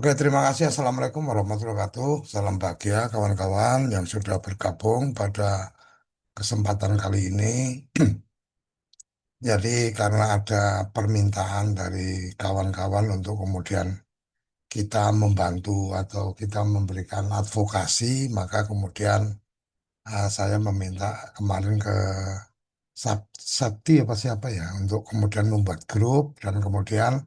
Oke, terima kasih. Assalamualaikum warahmatullahi wabarakatuh. Salam bahagia kawan-kawan yang sudah bergabung pada kesempatan kali ini. Jadi karena ada permintaan dari kawan-kawan untuk kemudian kita membantu atau kita memberikan advokasi, maka kemudian saya meminta kemarin ke Sakti apa siapa ya untuk kemudian membuat grup dan kemudian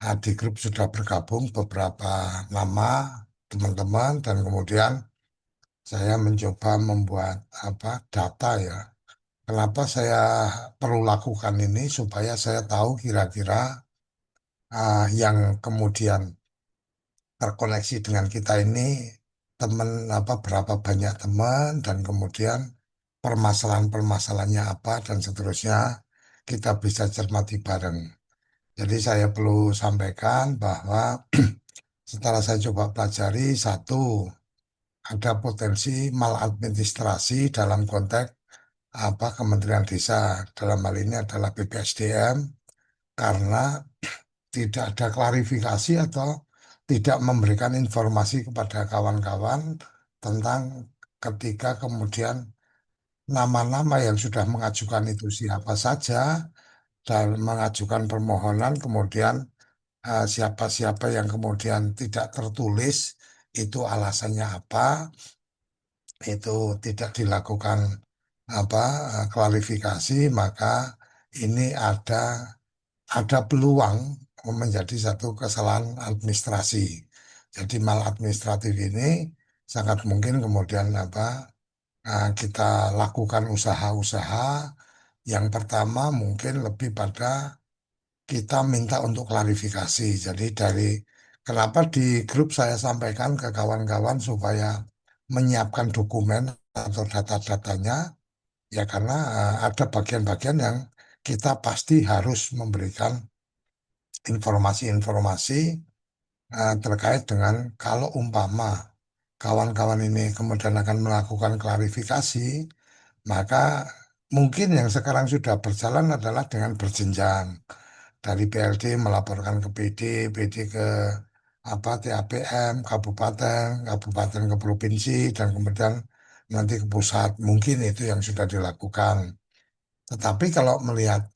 di grup sudah bergabung beberapa nama teman-teman dan kemudian saya mencoba membuat data ya. Kenapa saya perlu lakukan ini supaya saya tahu kira-kira yang kemudian terkoneksi dengan kita ini teman berapa banyak teman dan kemudian permasalahan-permasalahannya apa dan seterusnya kita bisa cermati bareng. Jadi saya perlu sampaikan bahwa setelah saya coba pelajari satu ada potensi maladministrasi dalam konteks Kementerian Desa dalam hal ini adalah BPSDM karena tidak ada klarifikasi atau tidak memberikan informasi kepada kawan-kawan tentang ketika kemudian nama-nama yang sudah mengajukan itu siapa saja dan mengajukan permohonan kemudian siapa-siapa yang kemudian tidak tertulis itu alasannya apa itu tidak dilakukan apa klarifikasi maka ini ada peluang menjadi satu kesalahan administrasi. Jadi maladministratif ini sangat mungkin kemudian kita lakukan usaha-usaha. Yang pertama mungkin lebih pada kita minta untuk klarifikasi. Jadi dari kenapa di grup saya sampaikan ke kawan-kawan supaya menyiapkan dokumen atau data-datanya, ya karena ada bagian-bagian yang kita pasti harus memberikan informasi-informasi terkait dengan kalau umpama kawan-kawan ini kemudian akan melakukan klarifikasi, maka mungkin yang sekarang sudah berjalan adalah dengan berjenjang. Dari BLD melaporkan ke PD, PD ke TAPM, kabupaten, kabupaten ke provinsi, dan kemudian nanti ke pusat. Mungkin itu yang sudah dilakukan. Tetapi kalau melihat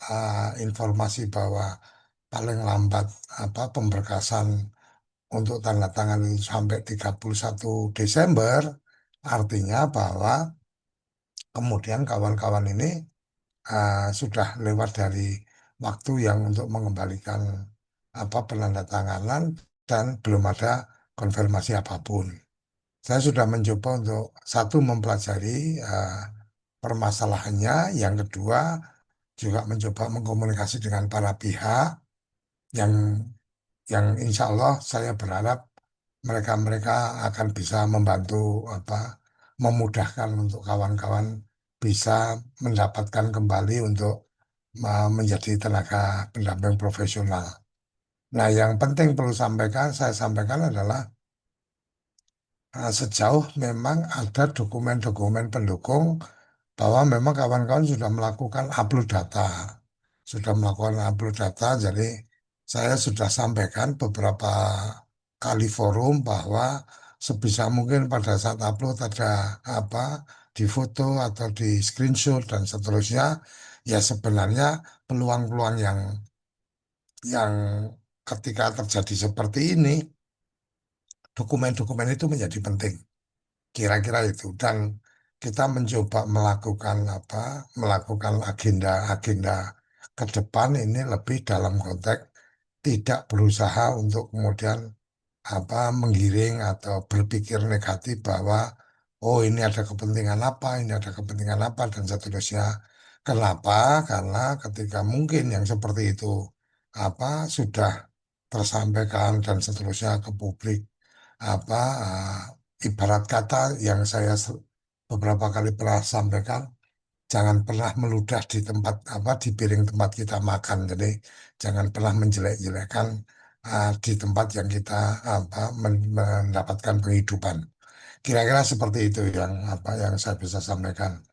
informasi bahwa paling lambat pemberkasan untuk tanda tangan itu sampai 31 Desember, artinya bahwa kemudian kawan-kawan ini sudah lewat dari waktu yang untuk mengembalikan penandatanganan dan belum ada konfirmasi apapun. Saya sudah mencoba untuk satu mempelajari permasalahannya, yang kedua juga mencoba mengkomunikasi dengan para pihak yang insya Allah saya berharap mereka-mereka akan bisa membantu apa memudahkan untuk kawan-kawan bisa mendapatkan kembali untuk menjadi tenaga pendamping profesional. Nah, yang penting perlu saya sampaikan adalah sejauh memang ada dokumen-dokumen pendukung bahwa memang kawan-kawan sudah melakukan upload data, sudah melakukan upload data. Jadi saya sudah sampaikan beberapa kali forum bahwa sebisa mungkin pada saat upload ada apa di foto atau di screenshot dan seterusnya. Ya sebenarnya peluang-peluang yang ketika terjadi seperti ini, dokumen-dokumen itu menjadi penting. Kira-kira itu dan kita mencoba melakukan agenda-agenda ke depan ini lebih dalam konteks tidak berusaha untuk kemudian menggiring atau berpikir negatif bahwa oh ini ada kepentingan apa, ini ada kepentingan apa dan seterusnya. Kenapa? Karena ketika mungkin yang seperti itu sudah tersampaikan dan seterusnya ke publik apa ibarat kata yang saya beberapa kali pernah sampaikan, jangan pernah meludah di tempat di piring tempat kita makan. Jadi jangan pernah menjelek-jelekan di tempat yang kita mendapatkan penghidupan. Kira-kira seperti itu yang saya bisa sampaikan.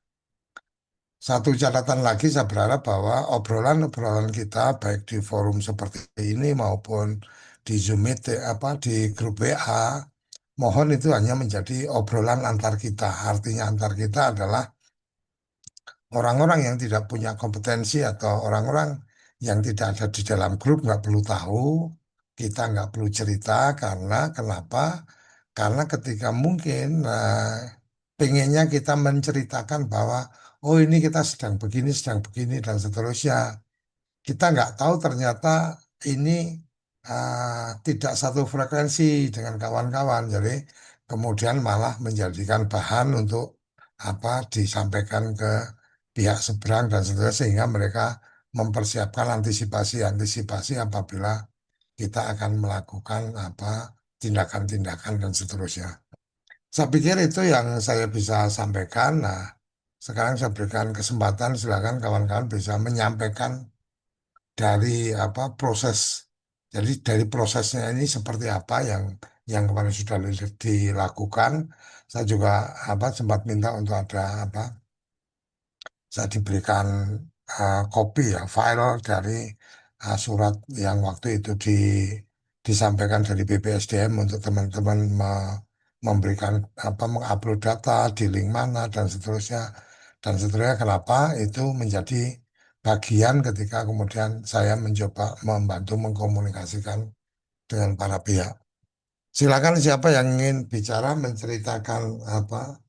Satu catatan lagi, saya berharap bahwa obrolan-obrolan kita baik di forum seperti ini maupun di Zoom meeting apa di grup WA, mohon itu hanya menjadi obrolan antar kita. Artinya antar kita adalah orang-orang yang tidak punya kompetensi atau orang-orang yang tidak ada di dalam grup nggak perlu tahu, kita nggak perlu cerita karena kenapa? Karena ketika mungkin pengennya kita menceritakan bahwa oh ini kita sedang begini dan seterusnya. Kita nggak tahu ternyata ini tidak satu frekuensi dengan kawan-kawan. Jadi kemudian malah menjadikan bahan untuk apa disampaikan ke pihak seberang dan seterusnya sehingga mereka mempersiapkan antisipasi-antisipasi apabila kita akan melakukan apa tindakan-tindakan dan seterusnya. Saya pikir itu yang saya bisa sampaikan. Nah, sekarang saya berikan kesempatan silakan kawan-kawan bisa menyampaikan dari apa proses. Jadi dari prosesnya ini seperti apa yang kemarin sudah dilakukan. Saya juga apa sempat minta untuk ada apa saya diberikan kopi ya file dari surat yang waktu itu disampaikan dari BPSDM untuk teman-teman memberikan apa mengupload data di link mana dan seterusnya kenapa itu menjadi bagian ketika kemudian saya mencoba membantu mengkomunikasikan dengan para pihak. Silakan siapa yang ingin bicara menceritakan apa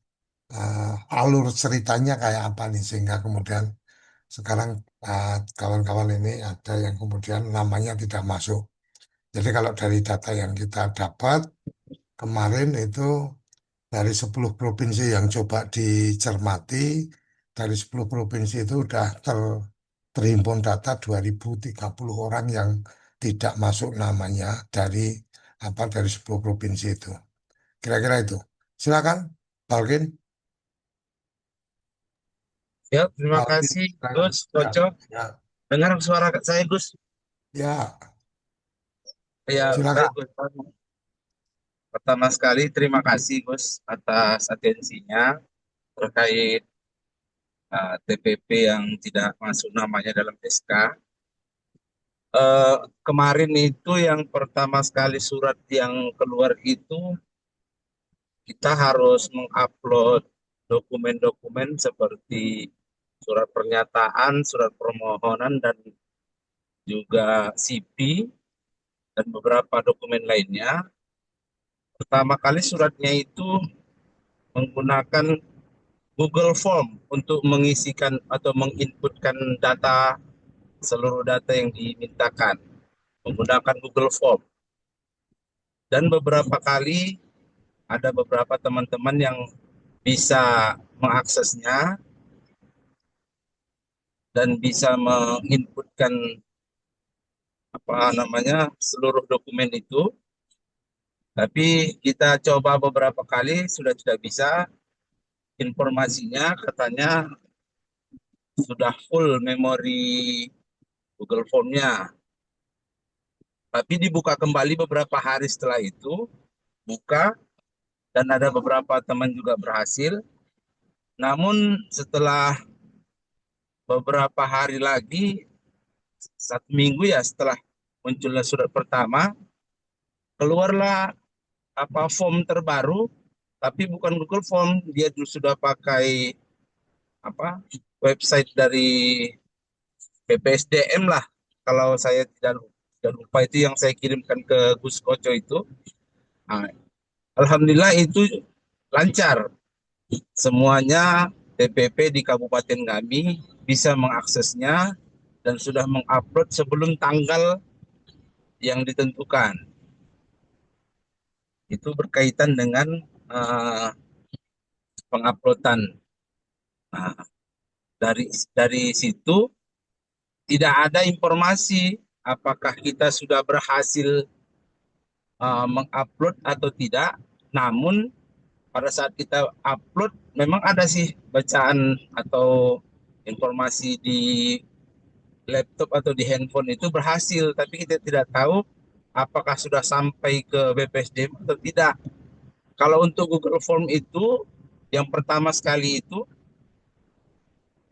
alur ceritanya kayak apa nih sehingga kemudian sekarang kawan-kawan ini ada yang kemudian namanya tidak masuk. Jadi kalau dari data yang kita dapat kemarin itu dari 10 provinsi yang coba dicermati, dari 10 provinsi itu sudah terhimpun data 2030 orang yang tidak masuk namanya dari 10 provinsi itu. Kira-kira itu. Silakan, Balkin. Ya, terima Balkin, kasih silakan. Gus Ya, Koco. ya, Dengar suara saya Gus? ya, Ya, baik silakan. Gus. Pertama sekali terima kasih Gus atas atensinya terkait TPP yang tidak masuk namanya dalam SK. Kemarin itu yang pertama sekali surat yang keluar itu kita harus mengupload dokumen-dokumen seperti surat pernyataan, surat permohonan, dan juga CP dan beberapa dokumen lainnya. Pertama kali suratnya itu menggunakan Google Form untuk mengisikan atau menginputkan data, seluruh data yang dimintakan menggunakan Google Form. Dan beberapa kali ada beberapa teman-teman yang bisa mengaksesnya dan bisa menginputkan apa namanya seluruh dokumen itu. Tapi kita coba beberapa kali sudah tidak bisa. Informasinya katanya sudah full memori Google Form-nya. Tapi dibuka kembali beberapa hari setelah itu, buka dan ada beberapa teman juga berhasil. Namun setelah beberapa hari lagi, 1 minggu ya setelah munculnya surat pertama, keluarlah apa form terbaru, tapi bukan Google Form, dia sudah pakai apa website dari BPSDM lah. Kalau saya tidak lupa itu yang saya kirimkan ke Gus Koco itu. Nah, Alhamdulillah itu lancar. Semuanya TPP di kabupaten kami bisa mengaksesnya dan sudah mengupload sebelum tanggal yang ditentukan. Itu berkaitan dengan uh, penguploadan. Nah, dari situ tidak ada informasi apakah kita sudah berhasil mengupload atau tidak. Namun pada saat kita upload memang ada sih bacaan atau informasi di laptop atau di handphone itu berhasil, tapi kita tidak tahu apakah sudah sampai ke BPSDM atau tidak. Kalau untuk Google Form itu, yang pertama sekali itu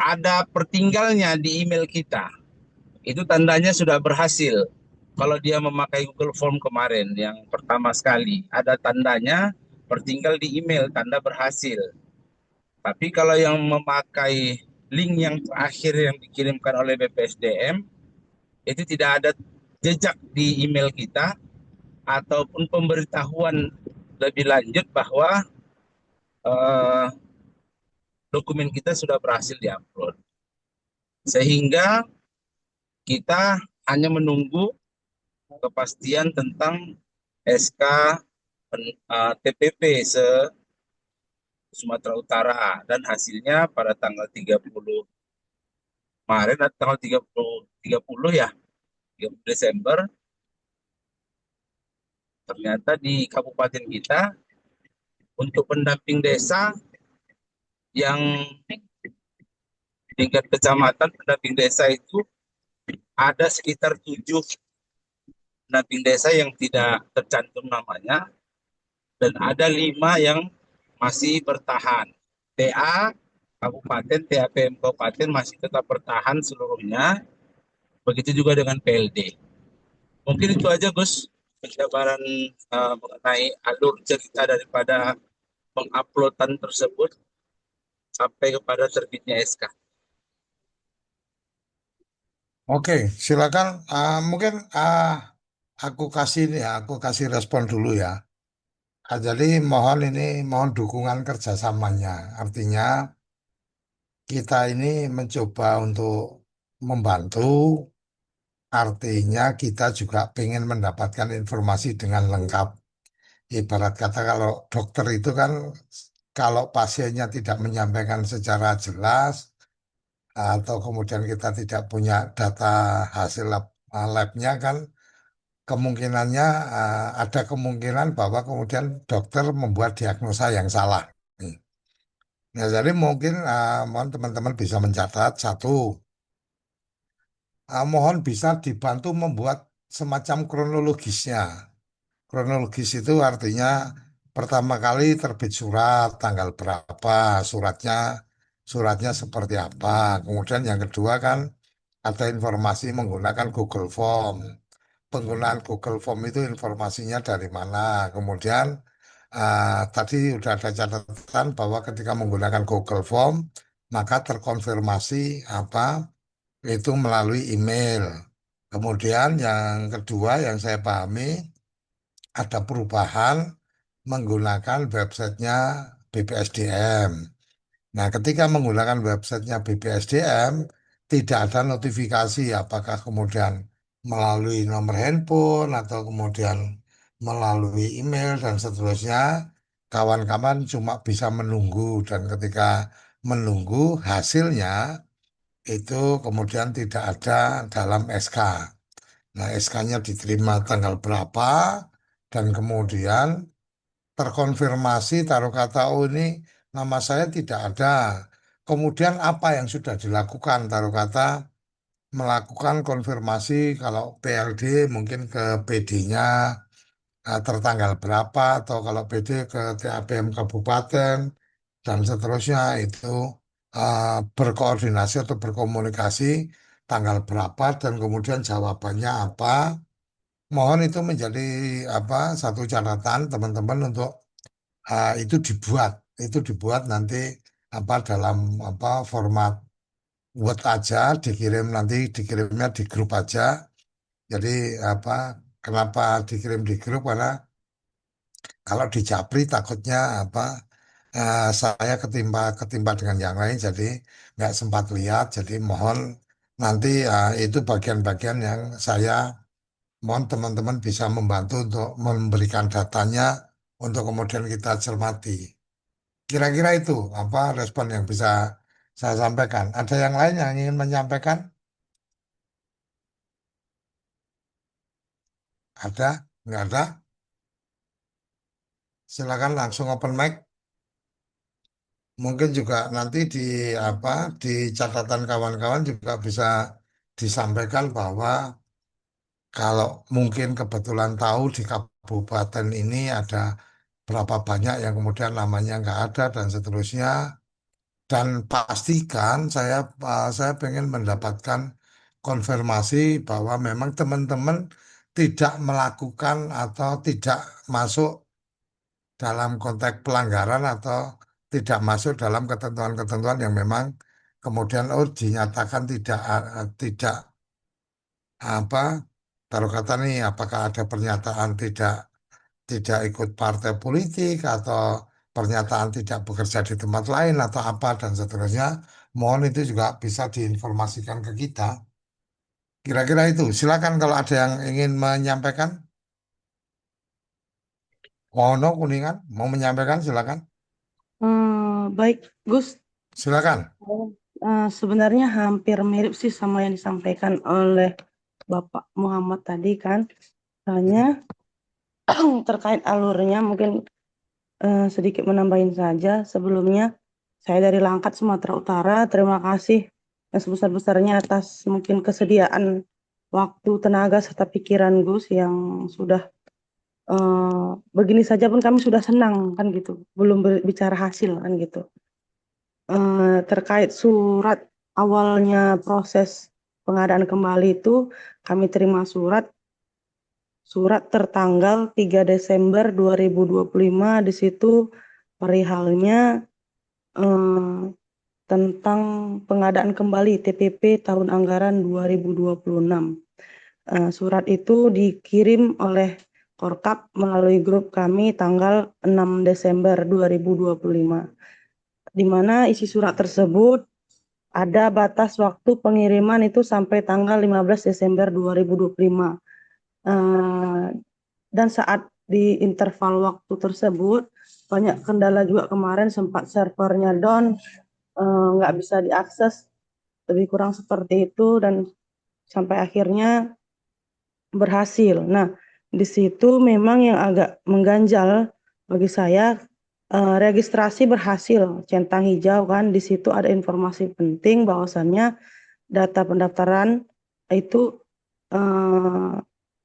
ada pertinggalnya di email kita. Itu tandanya sudah berhasil. kalau dia memakai Google Form kemarin yang pertama sekali, ada tandanya tertinggal di email, tanda berhasil. Tapi kalau yang memakai link yang terakhir yang dikirimkan oleh BPSDM, itu tidak ada jejak di email kita ataupun pemberitahuan lebih lanjut bahwa eh, dokumen kita sudah berhasil diupload. Sehingga kita hanya menunggu kepastian tentang SK TPP se Sumatera Utara dan hasilnya pada tanggal 30 kemarin atau tanggal 30 ya, 30 Desember ternyata di kabupaten kita untuk pendamping desa yang tingkat kecamatan pendamping desa itu ada sekitar 7 pendamping desa yang tidak tercantum namanya dan ada 5 yang masih bertahan. TA Kabupaten, TAPM Kabupaten masih tetap bertahan seluruhnya. Begitu juga dengan PLD. Mungkin itu aja Gus penjabaran mengenai alur cerita daripada penguploadan tersebut sampai kepada terbitnya SK. Oke, silakan. Mungkin aku kasih ini ya, aku kasih respon dulu ya. Jadi mohon dukungan kerjasamanya. Artinya kita ini mencoba untuk membantu. Artinya kita juga ingin mendapatkan informasi dengan lengkap. Ibarat kata kalau dokter itu kan kalau pasiennya tidak menyampaikan secara jelas atau kemudian kita tidak punya data hasil labnya kan kemungkinannya ada kemungkinan bahwa kemudian dokter membuat diagnosa yang salah. Nih. Ya, jadi mungkin mohon teman-teman bisa mencatat satu, mohon bisa dibantu membuat semacam kronologisnya. Kronologis itu artinya pertama kali terbit surat tanggal berapa, suratnya suratnya seperti apa. Kemudian yang kedua kan ada informasi menggunakan Google Form. Penggunaan Google Form itu informasinya dari mana. Kemudian tadi sudah ada catatan bahwa ketika menggunakan Google Form maka terkonfirmasi apa itu melalui email. Kemudian yang kedua yang saya pahami ada perubahan menggunakan websitenya BPSDM. Nah, ketika menggunakan websitenya BPSDM, tidak ada notifikasi apakah kemudian melalui nomor handphone atau kemudian melalui email dan seterusnya. Kawan-kawan cuma bisa menunggu dan ketika menunggu hasilnya itu kemudian tidak ada dalam SK. Nah, SK-nya diterima tanggal berapa dan kemudian terkonfirmasi taruh kata oh ini nama saya tidak ada. Kemudian apa yang sudah dilakukan taruh kata melakukan konfirmasi kalau PLD mungkin ke PD-nya tertanggal berapa atau kalau PD ke TAPM Kabupaten dan seterusnya itu berkoordinasi atau berkomunikasi tanggal berapa dan kemudian jawabannya apa. Mohon itu menjadi apa satu catatan teman-teman untuk itu dibuat nanti apa dalam apa format Word aja dikirim nanti dikirimnya di grup aja. Jadi apa kenapa dikirim di grup karena kalau di Japri takutnya apa saya ketimpa ketimpa dengan yang lain jadi nggak sempat lihat. Jadi mohon nanti itu bagian-bagian yang saya mohon teman-teman bisa membantu untuk memberikan datanya untuk kemudian kita cermati. Kira-kira itu apa respon yang bisa saya sampaikan. Ada yang lain yang ingin menyampaikan? Ada? Nggak ada? Silakan langsung open mic. Mungkin juga nanti di apa di catatan kawan-kawan juga bisa disampaikan bahwa kalau mungkin kebetulan tahu di kabupaten ini ada berapa banyak yang kemudian namanya nggak ada dan seterusnya. Dan pastikan saya pengen mendapatkan konfirmasi bahwa memang teman-teman tidak melakukan atau tidak masuk dalam konteks pelanggaran atau tidak masuk dalam ketentuan-ketentuan yang memang kemudian dinyatakan tidak apa taruh kata nih apakah ada pernyataan tidak ikut partai politik atau pernyataan tidak bekerja di tempat lain atau apa dan seterusnya. Mohon itu juga bisa diinformasikan ke kita. Kira-kira itu. Silakan kalau ada yang ingin menyampaikan. Wono Kuningan mau menyampaikan silakan. Baik, Gus. Silakan. Sebenarnya hampir mirip sih sama yang disampaikan oleh Bapak Muhammad tadi kan. Hanya terkait alurnya mungkin sedikit menambahin saja. Sebelumnya saya dari Langkat, Sumatera Utara. Terima kasih yang sebesar-besarnya atas mungkin kesediaan waktu, tenaga, serta pikiran Gus yang sudah begini saja pun kami sudah senang kan gitu. Belum berbicara hasil kan gitu. Terkait surat awalnya proses pengadaan kembali itu kami terima surat tertanggal 3 Desember 2025 di situ perihalnya eh, tentang pengadaan kembali TPP tahun anggaran 2026. Surat itu dikirim oleh Korkap melalui grup kami tanggal 6 Desember 2025, di mana isi surat tersebut ada batas waktu pengiriman itu sampai tanggal 15 Desember 2025. Dan saat di interval waktu tersebut, banyak kendala juga kemarin, sempat servernya down, nggak bisa diakses, lebih kurang seperti itu, dan sampai akhirnya berhasil. Nah, di situ memang yang agak mengganjal bagi saya, registrasi berhasil, centang hijau kan, di situ ada informasi penting bahwasannya data pendaftaran itu eh,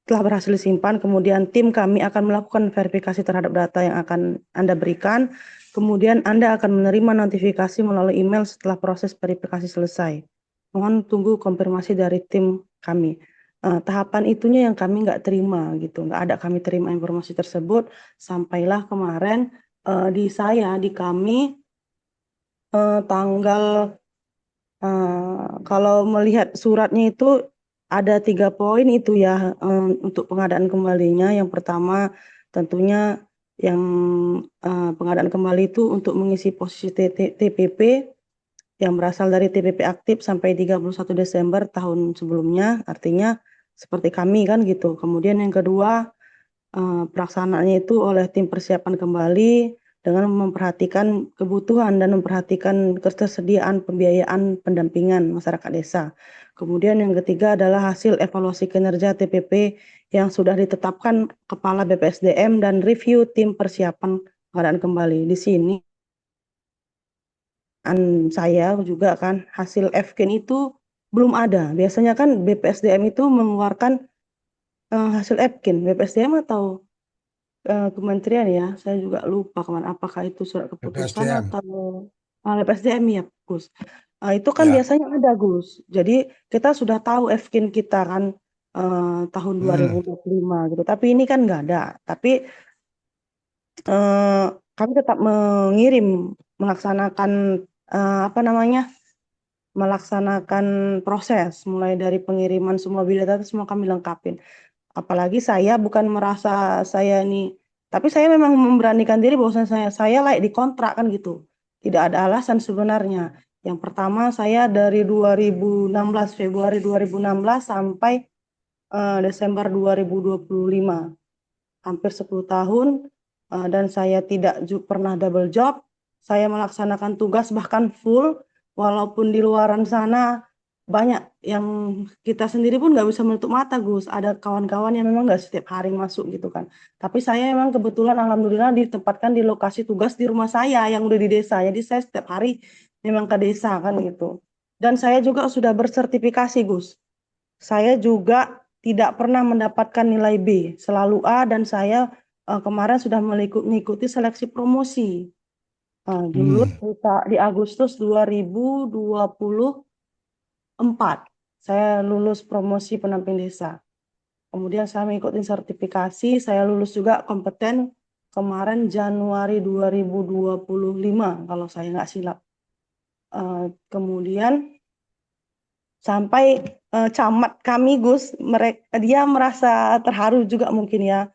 telah berhasil disimpan. Kemudian tim kami akan melakukan verifikasi terhadap data yang akan Anda berikan. Kemudian Anda akan menerima notifikasi melalui email setelah proses verifikasi selesai. Mohon tunggu konfirmasi dari tim kami. Tahapan itunya yang kami nggak terima gitu, nggak ada kami terima informasi tersebut. Sampailah kemarin di kami tanggal kalau melihat suratnya itu ada 3 poin itu ya, untuk pengadaan kembalinya. Yang pertama tentunya yang pengadaan kembali itu untuk mengisi posisi TPP yang berasal dari TPP aktif sampai 31 Desember tahun sebelumnya, artinya seperti kami kan gitu. Kemudian yang kedua, pelaksanaannya itu oleh tim persiapan kembali dengan memperhatikan kebutuhan dan memperhatikan ketersediaan pembiayaan pendampingan masyarakat desa. Kemudian yang ketiga adalah hasil evaluasi kinerja TPP yang sudah ditetapkan Kepala BPSDM dan review tim persiapan pengadaan kembali. Di sini saya juga kan hasil FKIN itu belum ada. Biasanya kan BPSDM itu mengeluarkan hasil FKIN, BPSDM atau kementerian ya, saya juga lupa kemana. Apakah itu surat keputusan BPSDM. atau PSDM ya, Gus? Itu kan Ya. biasanya ada, Gus. Jadi kita sudah tahu FKIN kita kan tahun Hmm. 2025 gitu. Tapi ini kan nggak ada. Tapi eh, kami tetap mengirim, melaksanakan apa namanya, melaksanakan proses mulai dari pengiriman semua biodata itu semua kami lengkapin. Apalagi saya bukan merasa saya ini, tapi saya memang memberanikan diri bahwa saya layak dikontrak kan gitu. Tidak ada alasan sebenarnya. Yang pertama saya dari 2016, Februari 2016 sampai Desember 2025, hampir 10 tahun, dan saya tidak pernah double job. Saya melaksanakan tugas bahkan full, walaupun di luaran sana banyak yang kita sendiri pun nggak bisa menutup mata, Gus. Ada kawan-kawan yang memang nggak setiap hari masuk gitu kan. Tapi saya memang kebetulan alhamdulillah ditempatkan di lokasi tugas di rumah saya yang udah di desa. Jadi saya setiap hari memang ke desa kan gitu. Dan saya juga sudah bersertifikasi, Gus. Saya juga tidak pernah mendapatkan nilai B, selalu A, dan saya kemarin sudah mengikuti seleksi promosi. Dulu Hmm. di Agustus 2024 saya lulus promosi pendamping desa. Kemudian saya mengikuti sertifikasi, saya lulus juga kompeten kemarin Januari 2025 kalau saya nggak silap. Kemudian sampai camat kami Gus, dia merasa terharu juga mungkin ya,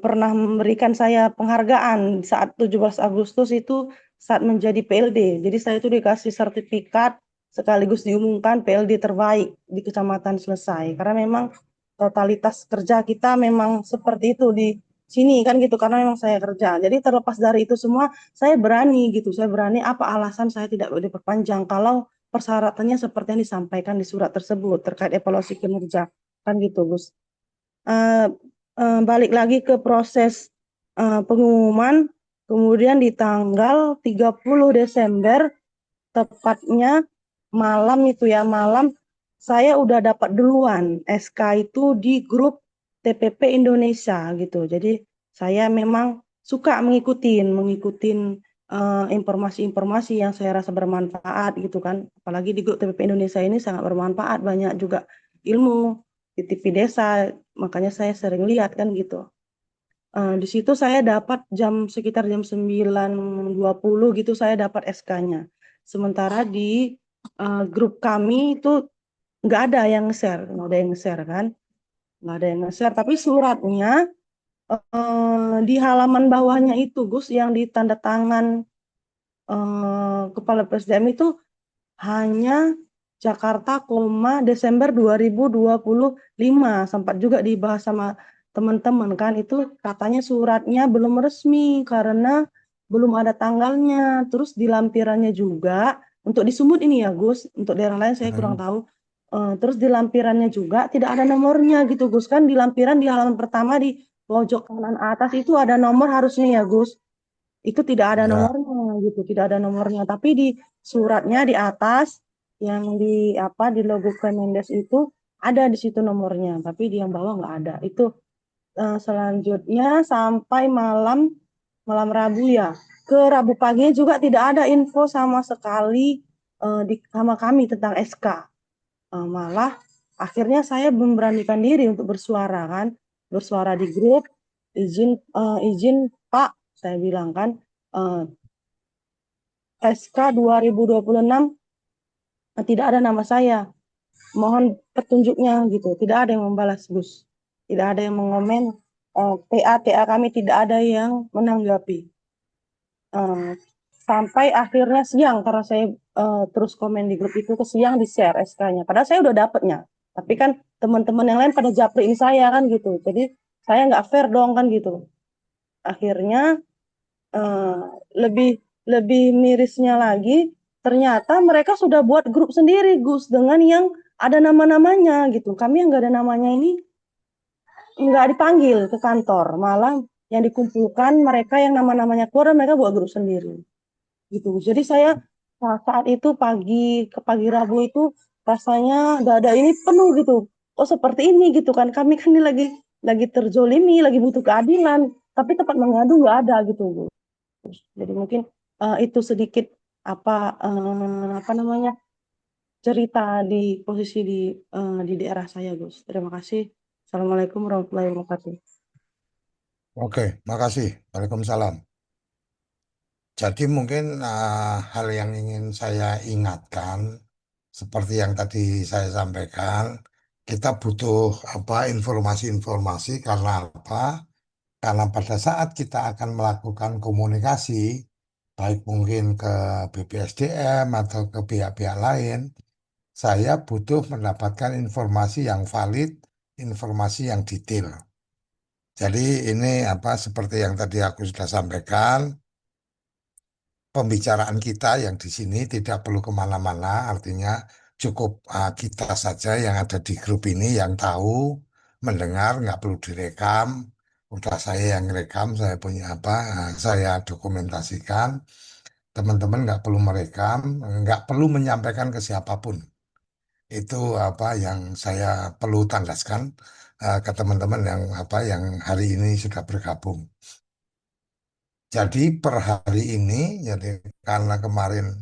pernah memberikan saya penghargaan saat 17 Agustus itu saat menjadi PLD. Jadi saya itu dikasih sertifikat sekaligus diumumkan PLD terbaik di Kecamatan Selesai. Karena memang totalitas kerja kita memang seperti itu di sini kan gitu, karena memang saya kerja. Jadi terlepas dari itu semua, saya berani gitu, saya berani apa alasan saya tidak boleh diperpanjang kalau persyaratannya seperti yang disampaikan di surat tersebut terkait evaluasi kinerja kan gitu Gus. Eh, Balik lagi ke proses pengumuman, kemudian di tanggal 30 Desember tepatnya malam itu ya, malam saya udah dapat duluan SK itu di grup TPP Indonesia gitu. Jadi saya memang suka mengikutin informasi-informasi yang saya rasa bermanfaat gitu kan. Apalagi di grup TPP Indonesia ini sangat bermanfaat, banyak juga ilmu di TV desa, makanya saya sering lihat kan gitu. Di situ saya dapat sekitar jam 9.20 gitu saya dapat SK-nya. Sementara di grup kami itu nggak ada yang nge-share, kan? Nggak ada yang nge-share, tapi suratnya di halaman bawahnya itu Gus yang ditanda tangan Kepala PSDM itu hanya Jakarta, Desember 2025. Sempat juga dibahas sama teman-teman kan, itu katanya suratnya belum resmi karena belum ada tanggalnya. Terus di lampirannya juga, untuk di Sumut ini ya Gus, untuk daerah lain saya kurang Hmm. tahu. Terus di lampirannya juga tidak ada nomornya gitu Gus, kan di lampiran di halaman pertama di pojok kanan atas itu ada nomor harusnya ya Gus, itu tidak ada Ya, nomornya gitu, tidak ada nomornya. Tapi di suratnya di atas yang di apa di logo Kemendes itu ada di situ nomornya, tapi di yang bawah nggak ada. Itu selanjutnya sampai malam malam Rabu ya. Ke Rabu pagi juga tidak ada info sama sekali sama kami tentang SK. Malah akhirnya saya memberanikan diri untuk bersuara kan, bersuara di grup, izin Pak, saya bilang kan, eh, SK 2026 tidak ada nama saya. Mohon petunjuknya gitu. Tidak ada yang membalas Gus. Tidak ada yang mengomen. TA kami tidak ada yang menanggapi. Eh, Sampai akhirnya siang karena saya terus komen di grup itu, ke siang di share SK-nya. Padahal saya udah dapetnya. Tapi kan teman-teman yang lain pada japriin saya kan gitu. Jadi saya nggak fair dong kan gitu. Akhirnya eh, lebih lebih mirisnya lagi, ternyata mereka sudah buat grup sendiri Gus dengan yang ada nama-namanya gitu. Kami yang nggak ada namanya ini nggak dipanggil ke kantor, malah yang dikumpulkan mereka yang nama-namanya keluar dan mereka buat grup sendiri gitu. Jadi saya saat itu ke pagi Rabu itu rasanya dada ini penuh gitu. Oh seperti ini gitu kan. Kami kan ini lagi terzolimi, lagi butuh keadilan, tapi tempat mengadu nggak ada gitu. Jadi mungkin itu sedikit apa apa namanya cerita di posisi di daerah saya, Gus. Terima kasih. Assalamualaikum warahmatullahi wabarakatuh. oke, makasih. Waalaikumsalam. Jadi mungkin hal yang ingin saya ingatkan, seperti yang tadi saya sampaikan, kita butuh apa informasi-informasi karena apa? Karena pada saat kita akan melakukan komunikasi, baik mungkin ke BPSDM atau ke pihak-pihak lain, saya butuh mendapatkan informasi yang valid, informasi yang detail. Jadi ini apa seperti yang tadi aku sudah sampaikan, pembicaraan kita yang di sini tidak perlu kemana-mana, artinya cukup kita saja yang ada di grup ini yang tahu, mendengar, nggak perlu direkam. Udah saya yang rekam, saya punya apa, saya dokumentasikan. Teman-teman nggak perlu merekam, nggak perlu menyampaikan ke siapapun. Itu apa yang saya perlu tandaskan ke teman-teman yang apa yang hari ini sudah bergabung. Jadi per hari ini, jadi karena kemarin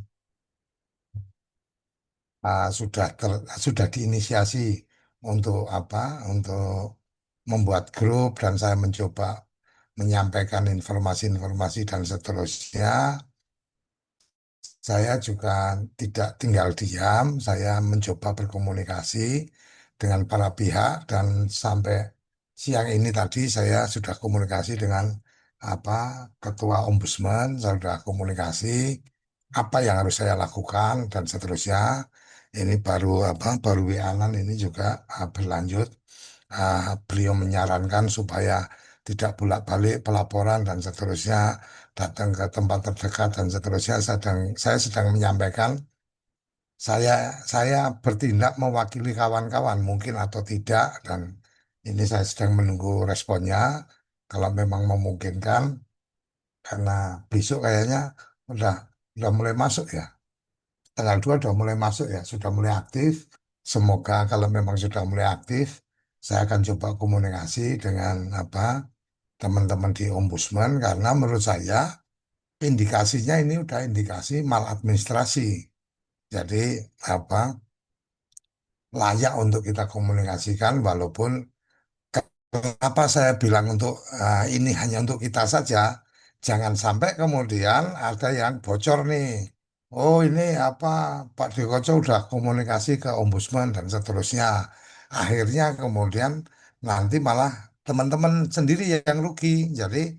sudah diinisiasi untuk apa? Untuk membuat grup dan saya mencoba menyampaikan informasi-informasi dan seterusnya. Saya juga tidak tinggal diam, saya mencoba berkomunikasi dengan para pihak dan sampai siang ini tadi saya sudah komunikasi dengan apa Ketua Ombudsman, saya sudah komunikasi apa yang harus saya lakukan dan seterusnya. Ini baru WA-an ini juga berlanjut. Beliau menyarankan supaya tidak bolak-balik pelaporan dan seterusnya, datang ke tempat terdekat dan seterusnya. Saya sedang menyampaikan, saya saya bertindak mewakili kawan-kawan mungkin atau tidak, dan ini saya sedang menunggu responnya. Kalau memang memungkinkan, karena besok kayaknya udah udah mulai masuk ya, tanggal 2 udah mulai masuk ya, sudah mulai aktif. Semoga kalau memang sudah mulai aktif, saya akan coba komunikasi dengan teman-teman di Ombudsman, karena menurut saya indikasinya ini udah indikasi maladministrasi. Jadi apa layak untuk kita komunikasikan, walaupun apa saya bilang untuk ini hanya untuk kita saja. Jangan sampai kemudian ada yang bocor nih. Oh ini Pak Dekoco udah komunikasi ke Ombudsman dan seterusnya. Akhirnya kemudian nanti malah teman-teman sendiri yang rugi. Jadi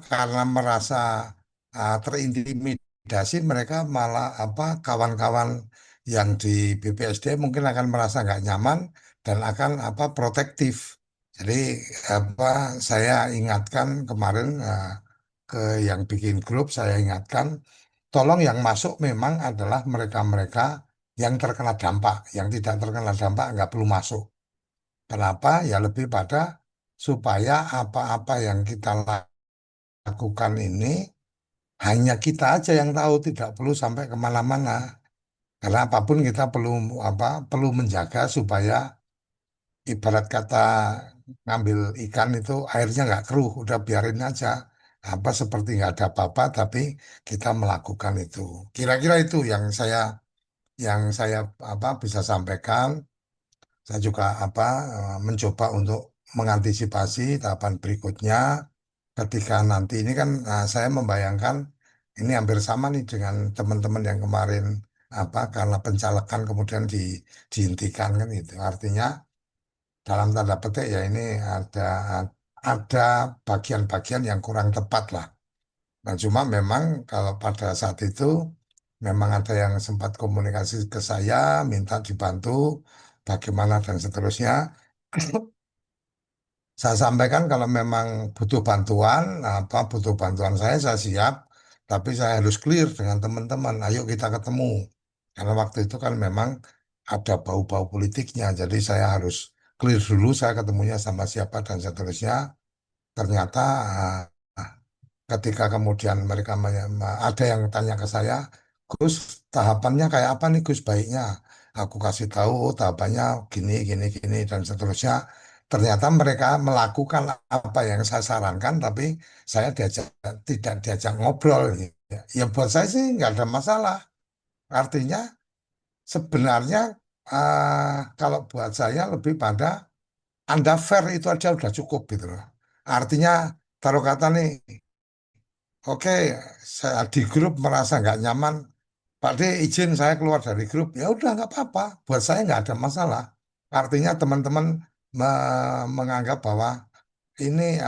karena merasa terintimidasi, mereka malah kawan-kawan yang di BPSD mungkin akan merasa nggak nyaman dan akan protektif. Jadi apa saya ingatkan kemarin ke yang bikin grup, saya ingatkan tolong yang masuk memang adalah mereka-mereka yang terkena dampak, yang tidak terkena dampak nggak perlu masuk. Kenapa? Ya lebih pada supaya apa-apa yang kita lakukan ini hanya kita aja yang tahu, tidak perlu sampai kemana-mana. Karena apapun kita perlu menjaga supaya ibarat kata ngambil ikan itu airnya nggak keruh, udah biarin aja. Seperti nggak ada apa-apa, tapi kita melakukan itu. Kira-kira itu yang saya bisa sampaikan. Saya juga mencoba untuk mengantisipasi tahapan berikutnya ketika nanti ini kan saya membayangkan ini hampir sama nih dengan teman-teman yang kemarin karena pencalekan kemudian dihentikan kan itu. Artinya dalam tanda petik ya ini ada bagian-bagian yang kurang tepat lah. Nah, cuma memang kalau pada saat itu memang ada yang sempat komunikasi ke saya, minta dibantu bagaimana dan seterusnya. Saya sampaikan kalau memang butuh bantuan, butuh bantuan saya siap. Tapi saya harus clear dengan teman-teman. Ayo kita ketemu. Karena waktu itu kan memang ada bau-bau politiknya. Jadi saya harus clear dulu. Saya ketemunya sama siapa dan seterusnya. Ternyata ketika kemudian mereka ada yang tanya ke saya, Gus, tahapannya kayak apa nih Gus baiknya? Aku kasih tahu oh, tahapannya gini, gini, gini dan seterusnya. Ternyata mereka melakukan apa yang saya sarankan, tapi saya tidak diajak ngobrol. Ya, ya buat saya sih nggak ada masalah. Artinya sebenarnya kalau buat saya lebih pada Anda fair itu aja udah cukup gitu loh. Artinya taruh kata nih, oke, saya di grup merasa nggak nyaman. Pak D izin saya keluar dari grup. Ya udah nggak apa-apa. Buat saya nggak ada masalah. Artinya teman-teman menganggap bahwa ini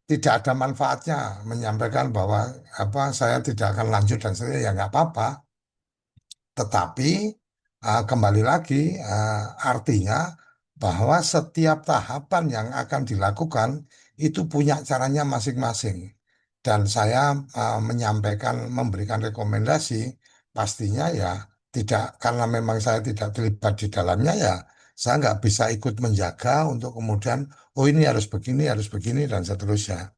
tidak ada manfaatnya menyampaikan bahwa saya tidak akan lanjut dan sebagainya. Ya nggak apa-apa. Tetapi kembali lagi artinya bahwa setiap tahapan yang akan dilakukan itu punya caranya masing-masing. Dan saya menyampaikan, memberikan rekomendasi, pastinya ya tidak karena memang saya tidak terlibat di dalamnya ya saya nggak bisa ikut menjaga untuk kemudian oh ini harus begini dan seterusnya.